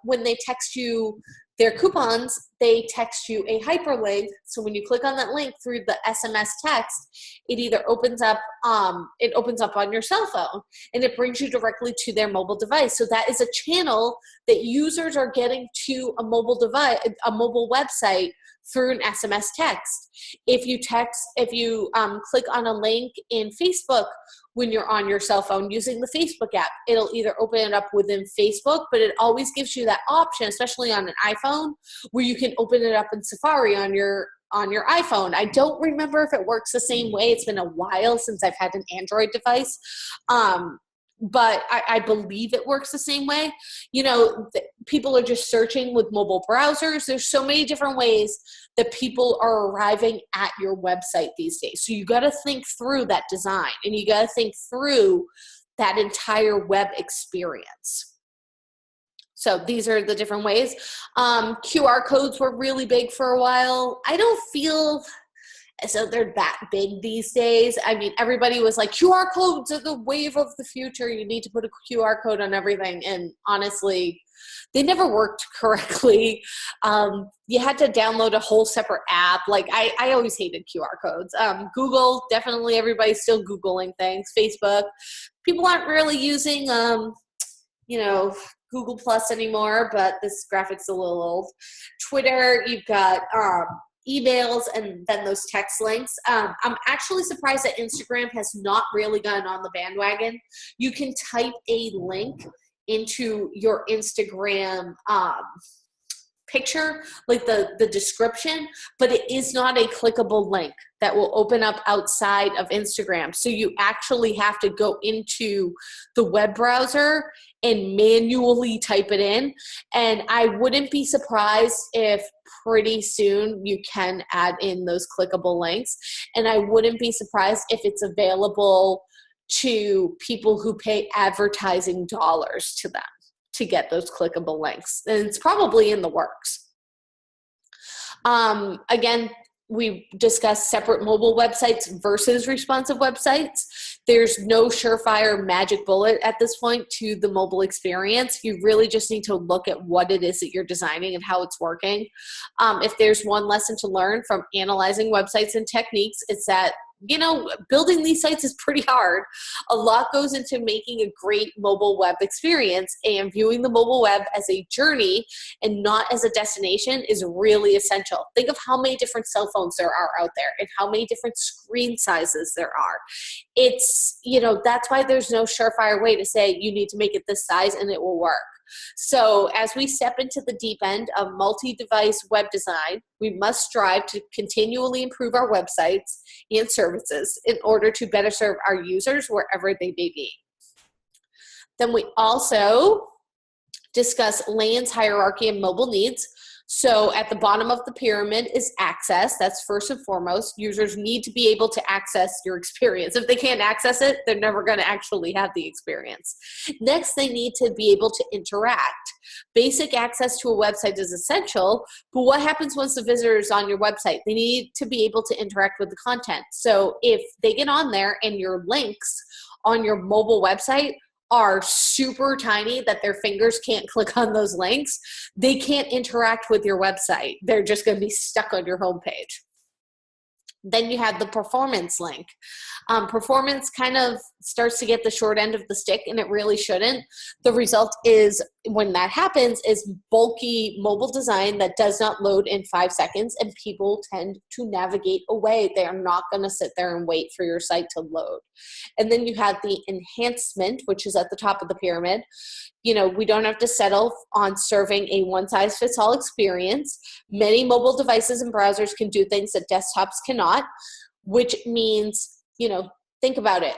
when they text you their coupons, they text you a hyperlink. So when you click on that link through the SMS text, it either opens up on your cell phone, and it brings you directly to their mobile device. So that is a channel that users are getting to a mobile device, a mobile website, through an SMS text. If you click on a link in Facebook when you're on your cell phone using the Facebook app, it'll either open it up within Facebook, but it always gives you that option, especially on an iPhone, where you can open it up in Safari on your iPhone. I don't remember if it works the same way. It's been a while since I've had an Android device. But I believe it works the same way. You know, people are just searching with mobile browsers. There's so many different ways that people are arriving at your website these days. So you got to think through that design, and you got to think through that entire web experience. So these are the different ways. QR codes were really big for a while. I don't feel as though they're that big these days. I mean, everybody was like, QR codes are the wave of the future. You need to put a QR code on everything. And honestly, they never worked correctly. You had to download a whole separate app. Like I always hated QR codes. Google, definitely everybody's still Googling things. Facebook, people aren't really using, Google Plus anymore, but this graphic's a little old. Twitter, you've got emails, and then those text links. I'm actually surprised that Instagram has not really gotten on the bandwagon. You can type a link into your Instagram picture, like the description, but it is not a clickable link that will open up outside of Instagram. So you actually have to go into the web browser and manually type it in. And I wouldn't be surprised if pretty soon you can add in those clickable links. And I wouldn't be surprised if it's available to people who pay advertising dollars to them to get those clickable links. And it's probably in the works. Again, we discussed separate mobile websites versus responsive websites. There's no surefire magic bullet at this point to the mobile experience. You really just need to look at what it is that you're designing and how it's working. If there's one lesson to learn from analyzing websites and techniques, it's that building these sites is pretty hard. A lot goes into making a great mobile web experience, and viewing the mobile web as a journey and not as a destination is really essential. Think of how many different cell phones there are out there and how many different screen sizes there are. It's, that's why there's no surefire way to say you need to make it this size and it will work. So as we step into the deep end of multi-device web design, we must strive to continually improve our websites and services in order to better serve our users wherever they may be. Then we also discuss LAN's hierarchy and mobile needs. So at the bottom of the pyramid is access. That's first and foremost. Users need to be able to access your experience. If they can't access it, they're never going to actually have the experience. Next, they need to be able to interact. Basic access to a website is essential, but what happens once the visitor is on your website? They need to be able to interact with the content. So if they get on there and your links on your mobile website are super tiny that their fingers can't click on those links, they can't interact with your website. They're just going to be stuck on your homepage. Then you have the performance link. Performance kind of starts to get the short end of the stick, and it really shouldn't. The result is, when that happens, is bulky mobile design that does not load in 5 seconds, and people tend to navigate away. They are not going to sit there and wait for your site to load. And then you have the enhancement, which is at the top of the pyramid. You know, we don't have to settle on serving a one-size-fits-all experience. Many mobile devices and browsers can do things that desktops cannot, which means, you know, think about it.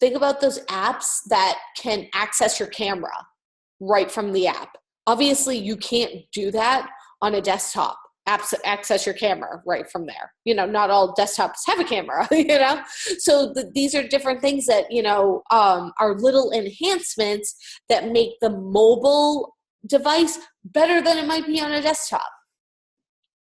Think about those apps that can access your camera right from the app. Obviously, you can't do that on a desktop. Access your camera right from there. You know, not all desktops have a camera, you know? So these are different things that, you know, are little enhancements that make the mobile device better than it might be on a desktop.